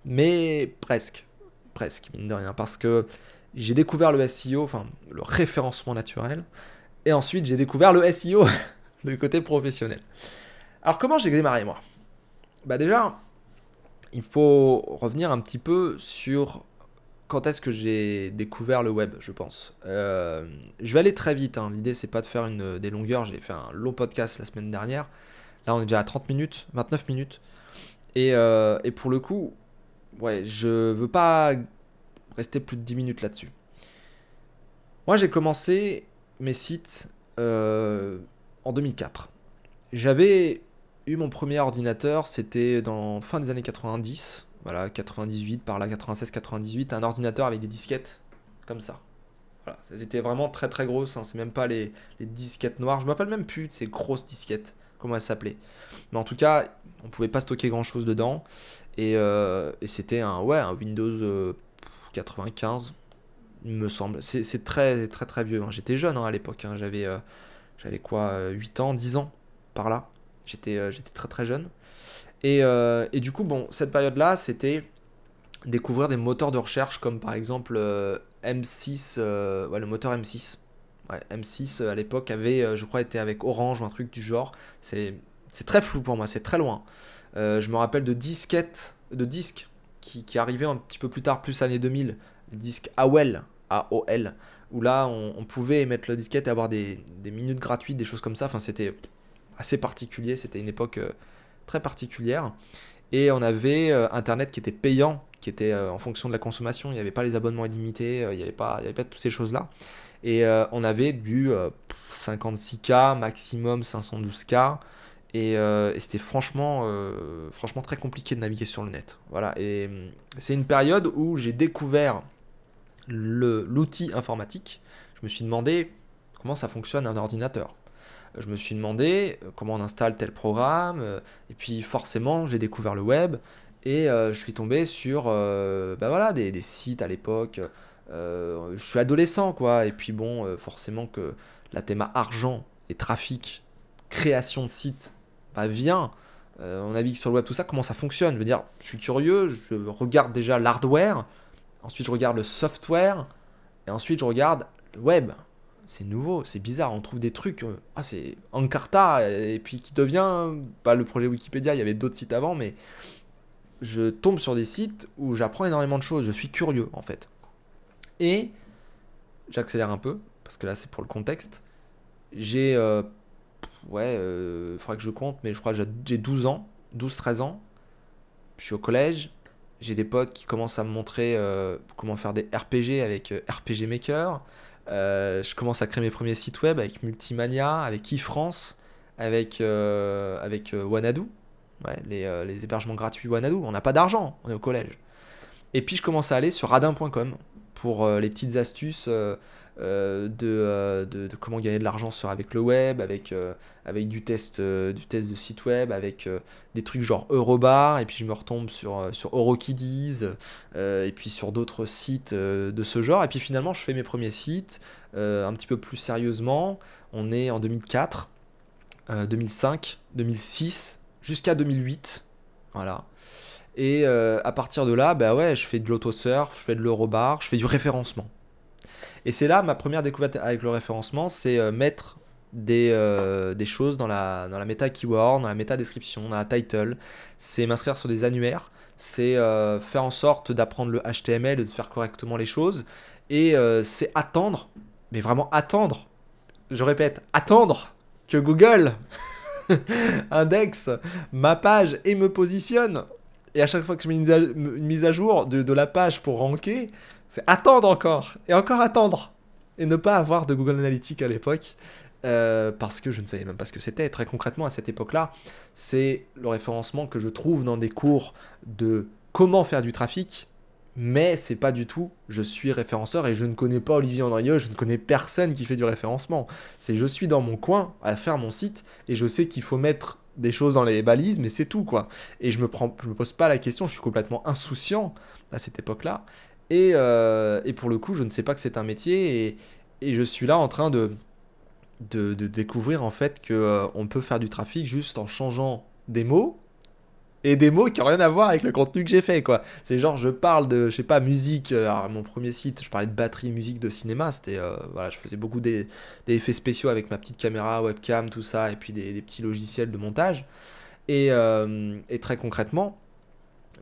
Speaker 1: mais presque, mine de rien, parce que j'ai découvert le SEO, enfin le référencement naturel, et ensuite j'ai découvert le SEO, le côté professionnel. Alors comment j'ai démarré moi? Bah déjà, il faut revenir un petit peu sur quand est-ce que j'ai découvert le web, je pense. Je vais aller très vite, hein. L'idée c'est pas de faire des longueurs, j'ai fait un long podcast la semaine dernière. Là on est déjà à 30 minutes, 29 minutes. Et pour le coup, ouais, je veux pas rester plus de 10 minutes là-dessus. Moi, j'ai commencé mes sites en 2004. J'avais eu mon premier ordinateur, c'était dans fin des années 90, voilà, 98 par là, 96, 98, un ordinateur avec des disquettes comme ça. Voilà, c'était vraiment très très grosse, hein, c'est même pas les disquettes noires, je me rappelle même plus de ces grosses disquettes, comment elles s'appelaient. Mais en tout cas, on pouvait pas stocker grand chose dedans, et c'était un Windows 95, il me semble. C'est très très très vieux, hein. J'étais jeune, hein, à l'époque, hein. J'avais quoi, 8 ans, 10 ans, par là. J'étais très très jeune. Et du coup, bon, cette période-là, c'était découvrir des moteurs de recherche comme par exemple M6, ouais, le moteur M6. Ouais, M6 à l'époque avait, je crois, été avec Orange ou un truc du genre. C'est très flou pour moi, c'est très loin. Je me rappelle de disques qui arrivaient un petit peu plus tard, plus années 2000, les disques AOL, AOL, où là on pouvait émettre le disquette et avoir des minutes gratuites, des choses comme ça. Enfin, c'était assez particulier, c'était une époque très particulière. Et on avait Internet qui était payant, qui était en fonction de la consommation. Il n'y avait pas les abonnements illimités, il y avait pas toutes ces choses-là. Et on avait du 56K, maximum 512K. Et c'était franchement très compliqué de naviguer sur le net. Voilà. Et c'est une période où j'ai découvert l'outil informatique. Je me suis demandé comment ça fonctionne un ordinateur. Je me suis demandé comment on installe tel programme, et puis forcément j'ai découvert le web, et je suis tombé sur bah voilà, des sites à l'époque. Je suis adolescent, quoi, et puis bon, forcément que la théma argent et trafic, création de sites, bah vient. On navigue sur le web, tout ça, comment ça fonctionne. Je veux dire, je suis curieux, je regarde déjà l'hardware, ensuite je regarde le software, et ensuite je regarde le web. C'est nouveau, c'est bizarre, on trouve des trucs, c'est Encarta, et puis qui devient, pas le projet Wikipédia, il y avait d'autres sites avant, mais je tombe sur des sites où j'apprends énormément de choses, je suis curieux en fait. Et j'accélère un peu, parce que là c'est pour le contexte, j'ai, faudrait que je compte, mais je crois que j'ai 12 ans, 12-13 ans, je suis au collège, j'ai des potes qui commencent à me montrer comment faire des RPG avec RPG Maker. Je commence à créer mes premiers sites web avec Multimania, avec eFrance, avec Wanadoo, ouais, les hébergements gratuits Wanadoo. On n'a pas d'argent, on est au collège. Et puis je commence à aller sur radin.com pour les petites astuces de comment gagner de l'argent avec le web, avec du test de site web, avec des trucs genre Eurobar, et puis je me retombe sur Eurokiddies, et puis sur d'autres sites de ce genre. Et puis finalement, je fais mes premiers sites un petit peu plus sérieusement. On est en 2004, 2005, 2006, jusqu'à 2008. Voilà. Et à partir de là, bah ouais, je fais de l'autosurf, je fais de l'Eurobar, je fais du référencement. Et c'est là ma première découverte avec le référencement, c'est mettre des choses dans la méta keyword, dans la méta description, dans la title. C'est m'inscrire sur des annuaires. C'est faire en sorte d'apprendre le HTML et de faire correctement les choses. Et c'est attendre, mais vraiment attendre. Je répète, attendre que Google indexe ma page et me positionne. Et à chaque fois que je mets une mise à jour de la page pour ranker, c'est attendre encore, et encore attendre. Et ne pas avoir de Google Analytics à l'époque, parce que je ne savais même pas ce que c'était. Très concrètement, à cette époque-là, c'est le référencement que je trouve dans des cours de comment faire du trafic, mais c'est pas du tout je suis référenceur et je ne connais pas Olivier Andrieux, je ne connais personne qui fait du référencement. C'est je suis dans mon coin à faire mon site et je sais qu'il faut mettre des choses dans les balises, mais c'est tout, quoi. Et je me pose pas la question, je suis complètement insouciant à cette époque-là. Et pour le coup, je ne sais pas que c'est un métier, et je suis là en train de découvrir en fait que on peut faire du trafic juste en changeant des mots, et des mots qui n'ont rien à voir avec le contenu que j'ai fait, quoi. C'est genre, je parle de, je sais pas, musique. Alors, mon premier site, je parlais de batterie, musique de cinéma. C'était, voilà, je faisais beaucoup des effets spéciaux avec ma petite caméra, webcam, tout ça, et puis des petits logiciels de montage. Et très concrètement,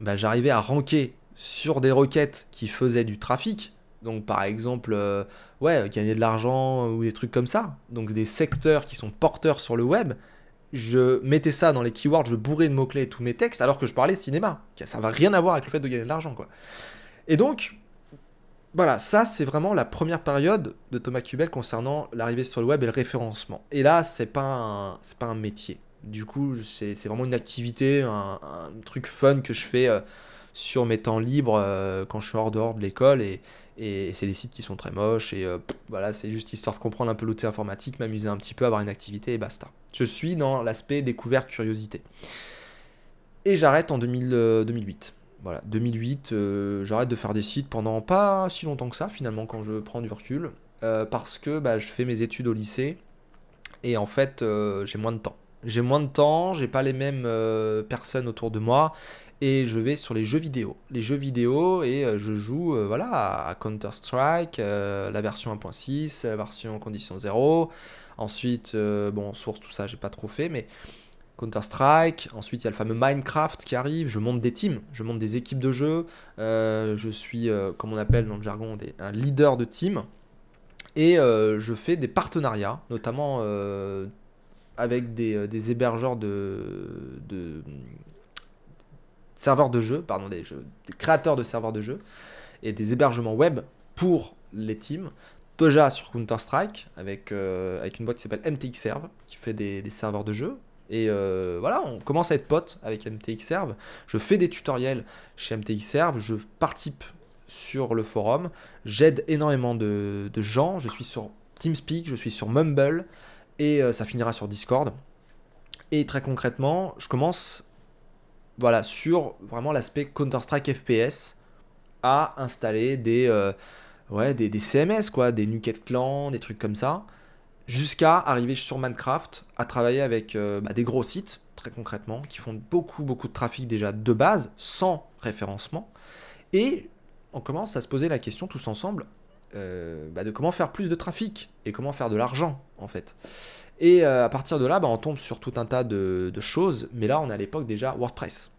Speaker 1: bah, j'arrivais à ranker sur des requêtes qui faisaient du trafic. Donc, par exemple, gagner de l'argent ou des trucs comme ça. Donc, des secteurs qui sont porteurs sur le web. je mettais ça dans les keywords, je bourrais de mots-clés tous mes textes, alors que je parlais cinéma. Ça va rien à voir avec le fait de gagner de l'argent, quoi. Et donc, voilà, ça c'est vraiment la première période de Thomas Cubel concernant l'arrivée sur le web et le référencement. Et là, c'est pas un métier. Du coup, c'est vraiment une activité, un truc fun que je fais sur mes temps libres quand je suis hors dehors de l'école. Et c'est des sites qui sont très moches. Et voilà, c'est juste histoire de comprendre un peu l'outil informatique, m'amuser un petit peu, avoir une activité et basta. Je suis dans l'aspect découverte, curiosité. Et j'arrête en 2008. Voilà, 2008, j'arrête de faire des sites pendant pas si longtemps que ça, finalement, quand je prends du recul. Parce que bah, je fais mes études au lycée. Et en fait, j'ai moins de temps. J'ai moins de temps, j'ai pas les mêmes personnes autour de moi. Et je vais sur les jeux vidéo. Les jeux vidéo, et je joue voilà, à Counter-Strike, la version 1.6, la version condition 0. Ensuite, bon, source, tout ça, j'ai pas trop fait, mais Counter-Strike. Ensuite, il y a le fameux Minecraft qui arrive. Je monte des teams, je monte des équipes de jeu. Je suis, comme on appelle dans le jargon, un leader de team. Et je fais des partenariats, notamment avec des hébergeurs de serveurs de jeux, pardon, des créateurs de serveurs de jeux et des hébergements web pour les teams. Déjà sur Counter-Strike avec une boîte qui s'appelle MTXserve qui fait des serveurs de jeux. Et voilà, on commence à être potes avec MTXserve. Je fais des tutoriels chez MTXserve, je participe sur le forum, j'aide énormément de gens, je suis sur TeamSpeak, je suis sur Mumble, et ça finira sur Discord. Et très concrètement, je commence voilà, sur vraiment l'aspect Counter-Strike FPS à installer des CMS, quoi, des Nuket Clan, des trucs comme ça, jusqu'à arriver sur Minecraft, à travailler avec des gros sites, très concrètement, qui font beaucoup de trafic déjà de base, sans référencement. Et on commence à se poser la question tous ensemble de comment faire plus de trafic et comment faire de l'argent en fait. Et à partir de là, on tombe sur tout un tas de choses, mais là on est à l'époque déjà WordPress.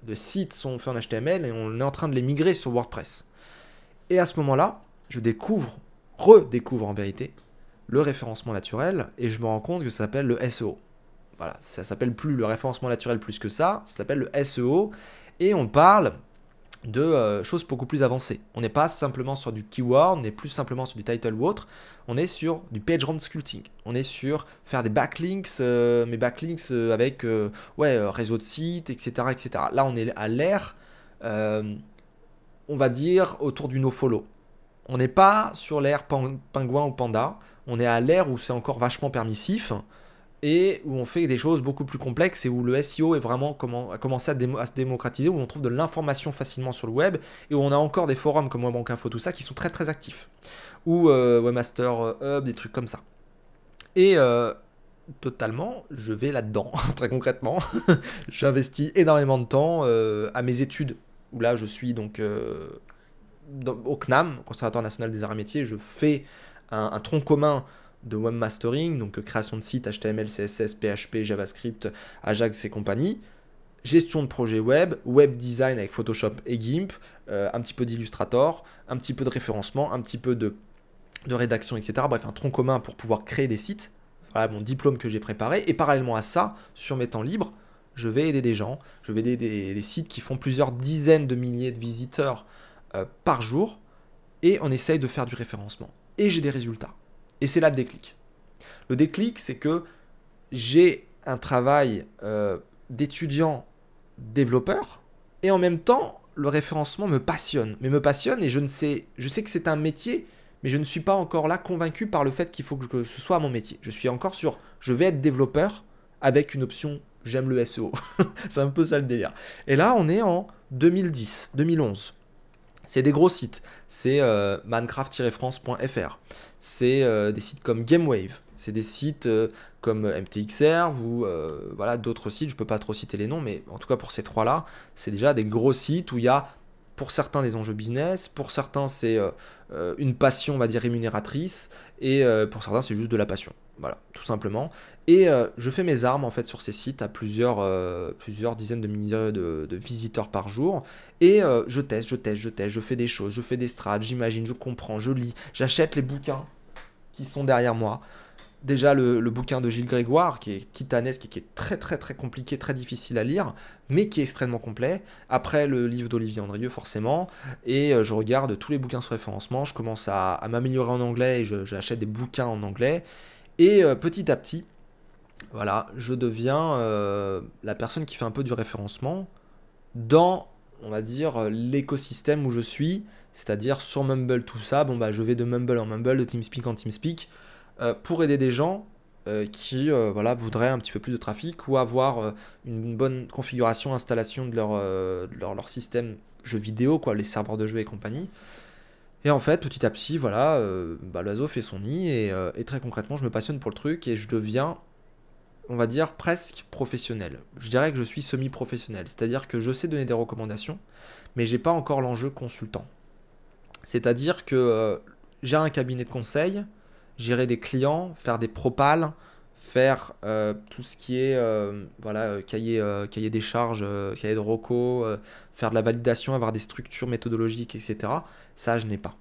Speaker 1: Les sites sont faits en HTML et on est en train de les migrer sur WordPress. Et à ce moment-là, je redécouvre en vérité le référencement naturel et je me rends compte que ça s'appelle le SEO. Voilà, ça s'appelle plus le référencement naturel plus que ça s'appelle le SEO et on parle de choses beaucoup plus avancées. On n'est pas simplement sur du keyword, on n'est plus simplement sur du title ou autre, on est sur du PageRank sculpting. On est sur faire des backlinks, mais backlinks avec réseau de sites, etc., etc. Là, on est à l'ère, on va dire, autour du nofollow. On n'est pas sur l'ère pingouin ou panda, on est à l'ère où c'est encore vachement permissif, et où on fait des choses beaucoup plus complexes et où le SEO est vraiment a commencé à se démocratiser, où on trouve de l'information facilement sur le web et où on a encore des forums comme WebRankInfo, tout ça, qui sont très très actifs. Ou Webmaster Hub, des trucs comme ça. Et totalement, je vais là-dedans, très concrètement. J'investis énormément de temps à mes études, où là je suis donc au CNAM, Conservatoire National des Arts et Métiers, je fais un tronc commun de webmastering, donc création de sites HTML, CSS, PHP, JavaScript, Ajax et compagnie, gestion de projet web, web design avec Photoshop et GIMP, un petit peu d'Illustrator, un petit peu de référencement, un petit peu de rédaction, etc. Bref, un tronc commun pour pouvoir créer des sites. Voilà mon diplôme que j'ai préparé. Et parallèlement à ça, sur mes temps libres, je vais aider des gens, je vais aider des sites qui font plusieurs dizaines de milliers de visiteurs par jour, et on essaye de faire du référencement. Et j'ai des résultats. Et c'est là le déclic. Le déclic, c'est que j'ai un travail d'étudiant développeur et en même temps, le référencement me passionne. Mais me passionne et je sais que c'est un métier, mais je ne suis pas encore là convaincu par le fait qu'il faut que ce soit mon métier. Je suis encore sur, je vais être développeur avec une option, j'aime le SEO. C'est un peu ça le délire. Et là, on est en 2010, 2011. C'est des gros sites, c'est minecraft-france.fr, c'est des sites comme GameWave, c'est des sites comme MTXserve ou voilà, d'autres sites, je ne peux pas trop citer les noms, mais en tout cas pour ces trois-là, c'est déjà des gros sites où il y a pour certains des enjeux business, pour certains c'est une passion on va dire rémunératrice, et pour certains c'est juste de la passion, voilà, tout simplement. Et je fais mes armes en fait sur ces sites à plusieurs dizaines de milliers de visiteurs par jour. Et je teste, je fais des choses, je fais des strats, j'imagine, je comprends, je lis, j'achète les bouquins qui sont derrière moi. déjà le bouquin de Gilles Grégoire, qui est titanesque et qui est très très très compliqué, très difficile à lire, mais qui est extrêmement complet. Après, le livre d'Olivier Andrieux, forcément. Et je regarde tous les bouquins sur référencement. Je commence à m'améliorer en anglais et j'achète des bouquins en anglais. Et petit à petit, voilà, je deviens la personne qui fait un peu du référencement dans, on va dire, l'écosystème où je suis, c'est-à-dire sur Mumble, tout ça. Bon, bah, je vais de Mumble en Mumble, de TeamSpeak en TeamSpeak, pour aider des gens qui voilà, voudraient un petit peu plus de trafic ou avoir une bonne configuration, installation de leur système jeux vidéo, quoi, les serveurs de jeux et compagnie. Et en fait, petit à petit, voilà, bah, l'oiseau fait son nid et très concrètement, je me passionne pour le truc et je deviens, on va dire, presque professionnel. Je dirais que je suis semi-professionnel, c'est-à-dire que je sais donner des recommandations, mais j'ai pas encore l'enjeu consultant. C'est-à-dire que j'ai un cabinet de conseil, gérer des clients, faire des propals, faire tout ce qui est voilà, cahier des charges, cahier de reco, faire de la validation, avoir des structures méthodologiques, etc. Ça, je n'ai pas.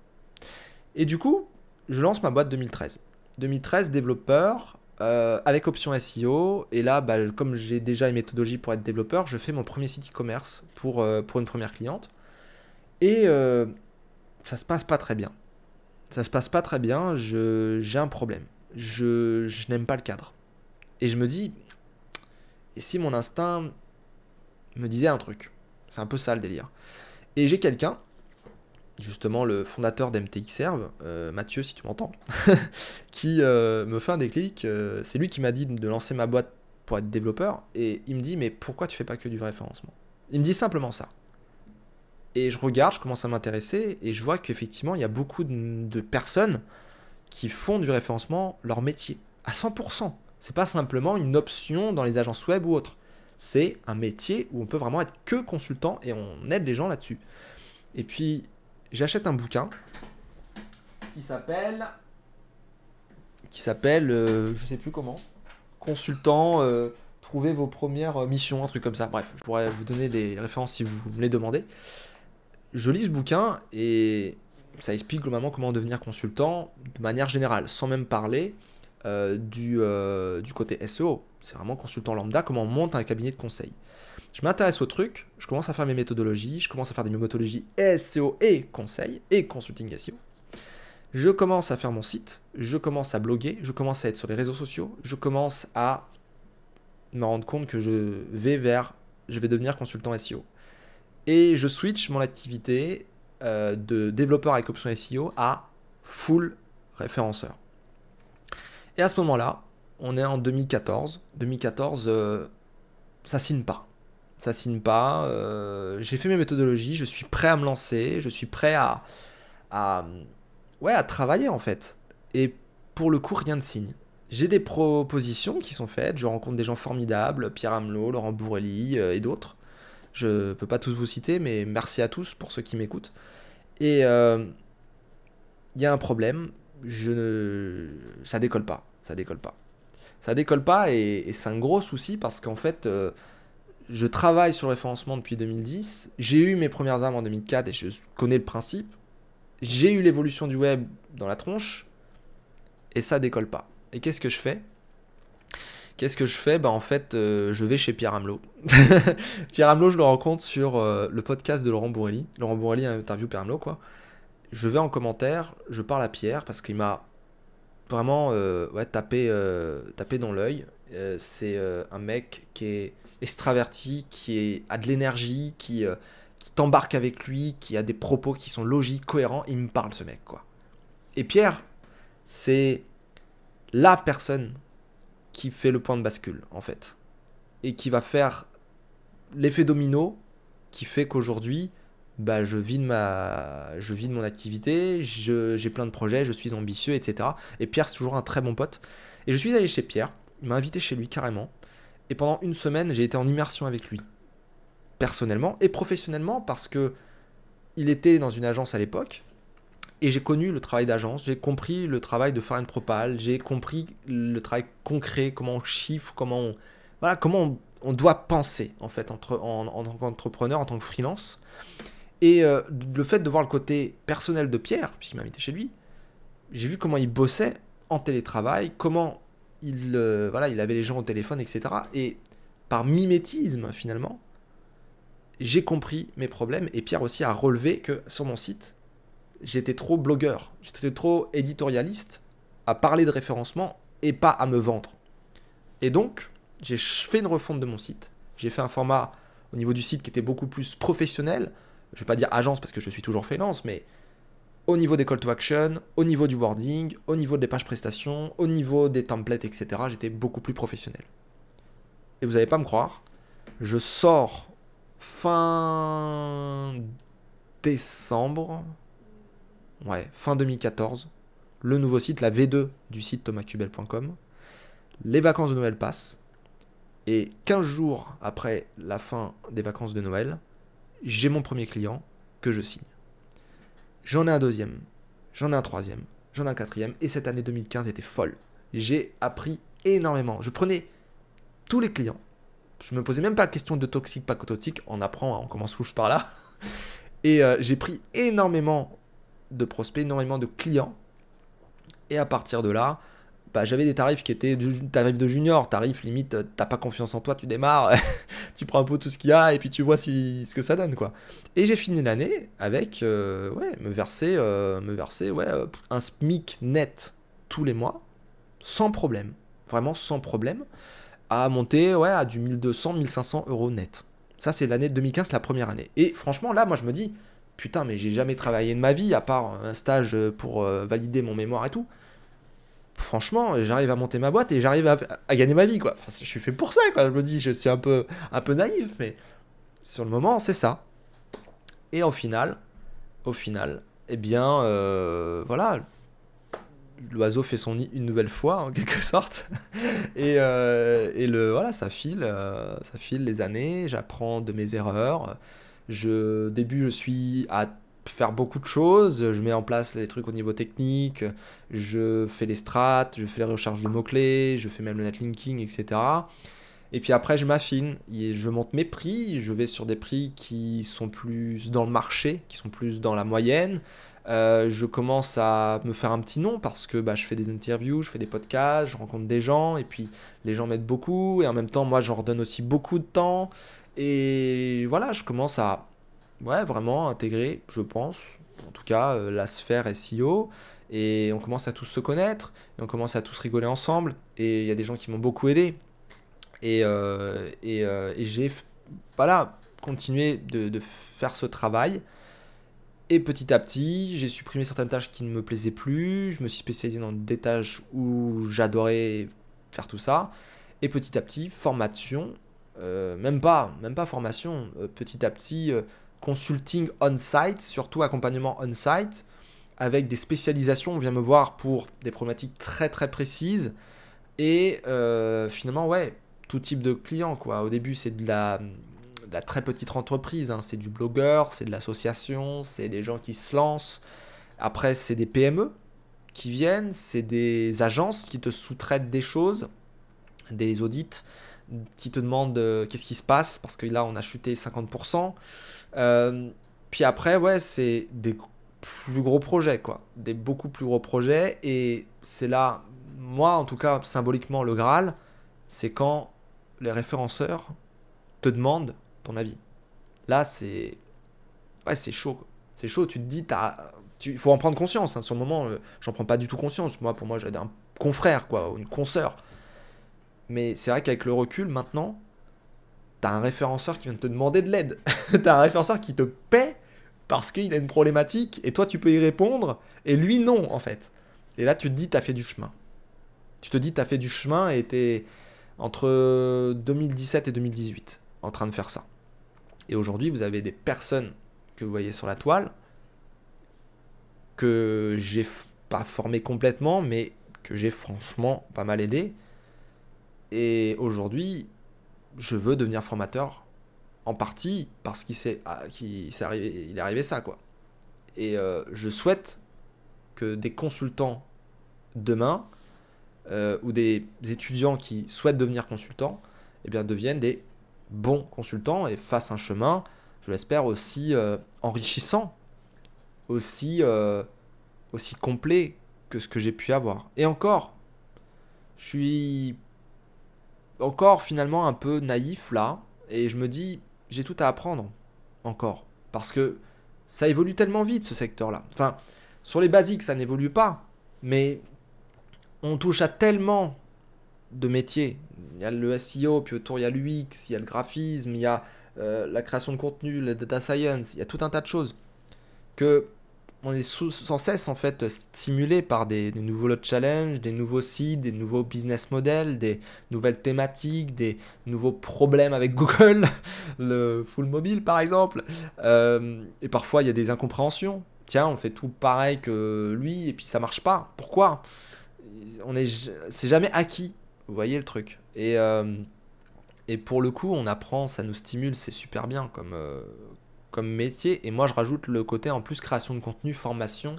Speaker 1: Et du coup, je lance ma boîte 2013. 2013, développeur, avec option SEO. Et là, bah, comme j'ai déjà une méthodologie pour être développeur, je fais mon premier site e-commerce pour une première cliente. Et ça se passe pas très bien. Ça se passe pas très bien, j'ai un problème. Je n'aime pas le cadre. Et je me dis, et si mon instinct me disait un truc? C'est un peu ça le délire. Et j'ai quelqu'un, justement le fondateur d'MTXerve, Mathieu si tu m'entends, qui me fait un déclic. C'est lui qui m'a dit de lancer ma boîte pour être développeur. Et il me dit, mais pourquoi tu fais pas que du référencement? Il me dit simplement ça. Et je regarde, je commence à m'intéresser et je vois qu'effectivement, il y a beaucoup de personnes qui font du référencement leur métier à 100%. C'est pas simplement une option dans les agences web ou autre. C'est un métier où on peut vraiment être que consultant et on aide les gens là-dessus. Et puis, j'achète un bouquin qui s'appelle, je sais plus comment, Consultant, trouvez vos premières missions, un truc comme ça. Bref, je pourrais vous donner les références si vous me les demandez. Je lis ce bouquin et ça explique globalement comment devenir consultant de manière générale, sans même parler du côté SEO. C'est vraiment consultant lambda, comment on monte un cabinet de conseil. Je m'intéresse au truc, je commence à faire mes méthodologies, je commence à faire des méthodologies SEO et conseil et consulting SEO. Je commence à faire mon site, je commence à bloguer, je commence à être sur les réseaux sociaux, je commence à me rendre compte que je vais devenir consultant SEO. Et je switch mon activité de développeur avec option SEO à full référenceur. Et à ce moment-là, on est en 2014. 2014, ça signe pas. Ça signe pas. J'ai fait mes méthodologies, je suis prêt à me lancer, je suis prêt à travailler en fait. Et pour le coup, rien ne signe. J'ai des propositions qui sont faites, je rencontre des gens formidables, Pierre Amelot, Laurent Bourrelli et d'autres. Je ne peux pas tous vous citer, mais merci à tous pour ceux qui m'écoutent. Et il y a un problème, ça décolle pas. Ça décolle pas et c'est un gros souci parce qu'en fait, je travaille sur le référencement depuis 2010. J'ai eu mes premières armes en 2004 et je connais le principe. J'ai eu l'évolution du web dans la tronche et ça décolle pas. Et qu'est-ce que je fais ? Bah en fait, je vais chez Pierre Amelot. Pierre Amelot, je le rencontre sur le podcast de Laurent Bourrelli. Laurent Bourrelli interview Pierre Amelot, quoi. Je vais en commentaire, je parle à Pierre parce qu'il m'a vraiment tapé dans l'œil. C'est un mec qui est extraverti, a de l'énergie, qui t'embarque avec lui, qui a des propos qui sont logiques, cohérents. Il me parle, ce mec, quoi. Et Pierre, c'est la personne qui fait le point de bascule, en fait. Et qui va faire l'effet domino qui fait qu'aujourd'hui, bah, je vis de mon activité, j'ai plein de projets, je suis ambitieux, etc. Et Pierre, c'est toujours un très bon pote. Et je suis allé chez Pierre, il m'a invité chez lui carrément. Et pendant une semaine, j'ai été en immersion avec lui. Personnellement et professionnellement, parce que il était dans une agence à l'époque. Et j'ai connu le travail d'agence, j'ai compris le travail de faire une propale, j'ai compris le travail concret, comment on chiffre, comment on doit penser en fait en tant qu'entrepreneur, en tant que freelance. Et le fait de voir le côté personnel de Pierre, puisqu'il m'a invité chez lui, j'ai vu comment il bossait en télétravail, comment voilà, il avait les gens au téléphone, etc. Et par mimétisme, finalement, j'ai compris mes problèmes. Et Pierre aussi a relevé que sur mon site, j'étais trop blogueur, j'étais trop éditorialiste à parler de référencement et pas à me vendre. Et donc, j'ai fait une refonte de mon site. J'ai fait un format au niveau du site qui était beaucoup plus professionnel. Je ne vais pas dire agence parce que je suis toujours freelance, mais au niveau des call to action, au niveau du wording, au niveau des pages prestations, au niveau des templates, etc. J'étais beaucoup plus professionnel. Et vous n'allez pas me croire, je sors fin décembre, fin 2014, le nouveau site, la V2 du site thomascubel.com. Les vacances de Noël passent. Et 15 jours après la fin des vacances de Noël, j'ai mon premier client que je signe. J'en ai un deuxième, j'en ai un troisième, j'en ai un quatrième. Et cette année 2015 était folle. J'ai appris énormément. Je prenais tous les clients. Je me posais même pas la question de toxique, pas toxique. On apprend, on commence touche par là. Et j'ai pris énormément de prospects, énormément de clients. Et à partir de là, j'avais des tarifs qui étaient tarifs de junior, tarifs limite, t'as pas confiance en toi, tu démarres, tu prends un peu tout ce qu'il y a et puis tu vois ce que ça donne, quoi. Et j'ai fini l'année avec me verser un SMIC net tous les mois, sans problème, vraiment sans problème, à monter à du 1200, 1500 euros net. Ça, c'est l'année 2015, la première année. Et franchement, là, moi, je me dis, putain, mais j'ai jamais travaillé de ma vie, à part un stage pour valider mon mémoire et tout. Franchement, j'arrive à monter ma boîte et j'arrive à gagner ma vie, quoi. Enfin, je suis fait pour ça, quoi. Je me dis, je suis un peu naïf, mais sur le moment, c'est ça. Et au final, eh bien, voilà, l'oiseau fait son nid une nouvelle fois, en quelque sorte. Et voilà, ça file les années. J'apprends de mes erreurs. Au début, je suis à faire beaucoup de choses, je mets en place les trucs au niveau technique, je fais les strats, je fais les recherches de mots-clés, je fais même le netlinking, etc. Et puis après, je m'affine, et je monte mes prix, je vais sur des prix qui sont plus dans le marché, qui sont plus dans la moyenne. Je commence à me faire un petit nom parce que je fais des interviews, je fais des podcasts, je rencontre des gens, et puis les gens m'aident beaucoup, et en même temps, moi, je leur donne aussi beaucoup de temps. Et voilà, je commence à vraiment intégrer, je pense, en tout cas, la sphère SEO. Et on commence à tous se connaître, et on commence à tous rigoler ensemble. Et il y a des gens qui m'ont beaucoup aidé. Et j'ai continué de faire ce travail. Et petit à petit, j'ai supprimé certaines tâches qui ne me plaisaient plus. Je me suis spécialisé dans des tâches où j'adorais faire tout ça. Et petit à petit, formation, même pas formation, petit à petit, consulting on-site, surtout accompagnement on-site, avec des spécialisations. On vient me voir pour des problématiques très très précises. Et finalement, tout type de clients, quoi. Au début, c'est de la très petite entreprise, hein. C'est du blogueur, c'est de l'association, c'est des gens qui se lancent. Après, c'est des PME qui viennent, c'est des agences qui te sous-traitent des choses, des audits qui te demandent qu'est-ce qui se passe, parce que là, on a chuté 50%. Puis après, c'est des plus gros projets, quoi. Des beaucoup plus gros projets. Et c'est là, moi, en tout cas, symboliquement, le Graal, c'est quand les référenceurs te demandent ton avis. Là, c'est chaud, quoi. C'est chaud, tu te dis, il faut en prendre conscience, hein. Sur le moment, j'en prends pas du tout conscience. Pour moi, j'ai un confrère, quoi, une consoeur. Mais c'est vrai qu'avec le recul, maintenant, t'as un référenceur qui vient de te demander de l'aide. T'as un référenceur qui te paie parce qu'il a une problématique et toi, tu peux y répondre et lui, non, en fait. Et là, tu te dis, t'as fait du chemin. Tu te dis, t'as fait du chemin et t'es entre 2017 et 2018 en train de faire ça. Et aujourd'hui, vous avez des personnes que vous voyez sur la toile que j'ai pas formé complètement, mais que j'ai franchement pas mal aidé. Et aujourd'hui, je veux devenir formateur en partie parce qu'il est arrivé ça, quoi. Et je souhaite que des consultants demain ou des étudiants qui souhaitent devenir consultants, eh bien, deviennent des bons consultants et fassent un chemin, je l'espère, aussi enrichissant, aussi complet que ce que j'ai pu avoir. Et encore, Je suis encore finalement un peu naïf là, et je me dis, j'ai tout à apprendre encore. Parce que ça évolue tellement vite ce secteur-là. Enfin, sur les basiques, ça n'évolue pas, mais on touche à tellement de métiers. Il y a le SEO, puis autour il y a l'UX, il y a le graphisme, il y a la création de contenu, le data science, il y a tout un tas de choses que on est sans cesse en fait stimulé par des nouveaux challenges, des nouveaux sites, des nouveaux business models, des nouvelles thématiques, des nouveaux problèmes avec Google, le full mobile par exemple. Et parfois il y a des incompréhensions. Tiens, on fait tout pareil que lui et puis ça marche pas. Pourquoi? C'est jamais acquis. Vous voyez le truc. Et pour le coup, on apprend, ça nous stimule, c'est super bien comme métier. Et moi, je rajoute le côté en plus création de contenu, formation.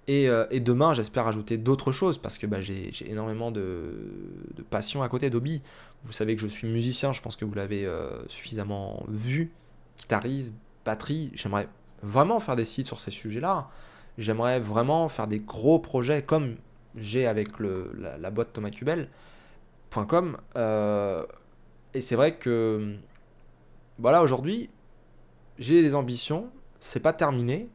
Speaker 1: Et demain, j'espère ajouter d'autres choses parce que bah, j'ai énormément de passion à côté, d'hobby. Vous savez que je suis musicien, je pense que vous l'avez suffisamment vu. Guitariste, batterie. J'aimerais vraiment faire des sites sur ces sujets-là. J'aimerais vraiment faire des gros projets comme j'ai avec la boîte thomascubel.com. Et c'est vrai que voilà, aujourd'hui, j'ai des ambitions, c'est pas terminé.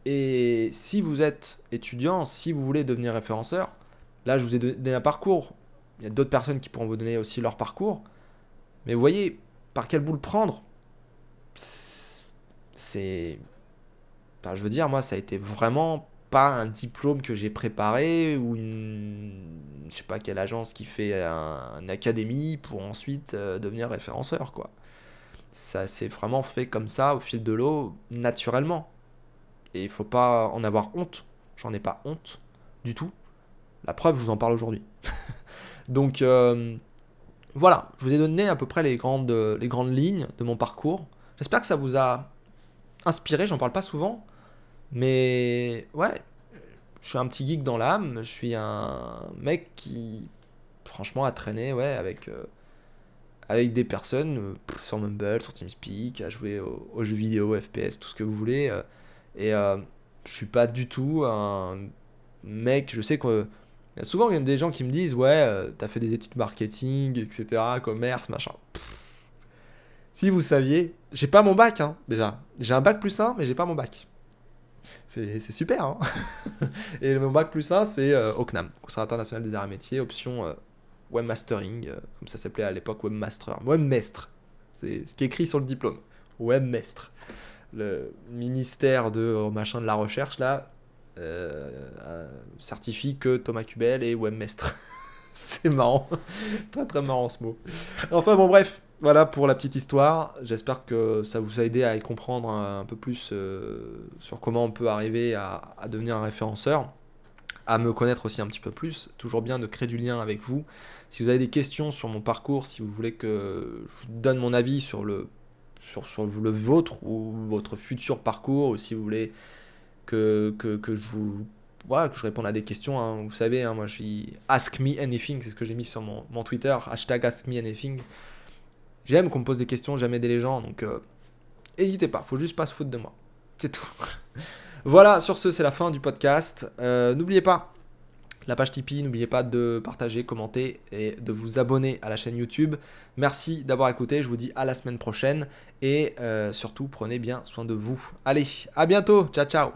Speaker 1: Et si vous êtes étudiant, si vous voulez devenir référenceur, là je vous ai donné un parcours. Il y a d'autres personnes qui pourront vous donner aussi leur parcours. Mais vous voyez, par quel bout le prendre? C'est. Enfin, je veux dire, moi, ça a été vraiment pas un diplôme que j'ai préparé ou je sais pas quelle agence qui fait une académie pour ensuite devenir référenceur, quoi. Ça s'est vraiment fait comme ça, au fil de l'eau, naturellement. Et il faut pas en avoir honte. J'en ai pas honte du tout. La preuve, je vous en parle aujourd'hui. Donc voilà, je vous ai donné à peu près les grandes lignes de mon parcours. J'espère que ça vous a inspiré, j'en parle pas souvent. Mais ouais, je suis un petit geek dans l'âme. Je suis un mec qui, franchement, a traîné ouais, avec des personnes sur Mumble, sur TeamSpeak, à jouer aux jeux vidéo, FPS, tout ce que vous voulez. Et je suis pas du tout un mec, je sais que souvent il y a des gens qui me disent ouais, t'as fait des études marketing, etc., commerce, machin. Si vous saviez, j'ai pas mon bac hein, déjà. J'ai un bac plus 1, mais j'ai pas mon bac. C'est super hein. Et mon bac plus 1, c'est au CNAM, Conservatoire National des Arts et Métiers, option Webmastering, comme ça s'appelait à l'époque, Webmestre. C'est ce qui est écrit sur le diplôme. Webmestre. Le ministère de machin de la recherche là certifie que Thomas Cubel est webmestre. C'est marrant, très très marrant ce mot. Enfin bon bref, voilà pour la petite histoire. J'espère que ça vous a aidé à y comprendre un peu plus sur comment on peut arriver à devenir un référenceur, à me connaître aussi un petit peu plus. Toujours bien de créer du lien avec vous. Si vous avez des questions sur mon parcours, si vous voulez que je vous donne mon avis sur le vôtre ou votre futur parcours, ou si vous voulez que je réponde à des questions, hein. Vous savez, hein, moi je suis Ask Me Anything, c'est ce que j'ai mis sur mon Twitter, hashtag Ask Me Anything. J'aime qu'on me pose des questions, j'aime aider les gens, donc n'hésitez pas, faut juste pas se foutre de moi. C'est tout. Voilà, sur ce, c'est la fin du podcast. N'oubliez pas la page Tipeee, n'oubliez pas de partager, commenter et de vous abonner à la chaîne YouTube. Merci d'avoir écouté, je vous dis à la semaine prochaine et surtout prenez bien soin de vous. Allez, à bientôt, ciao ciao.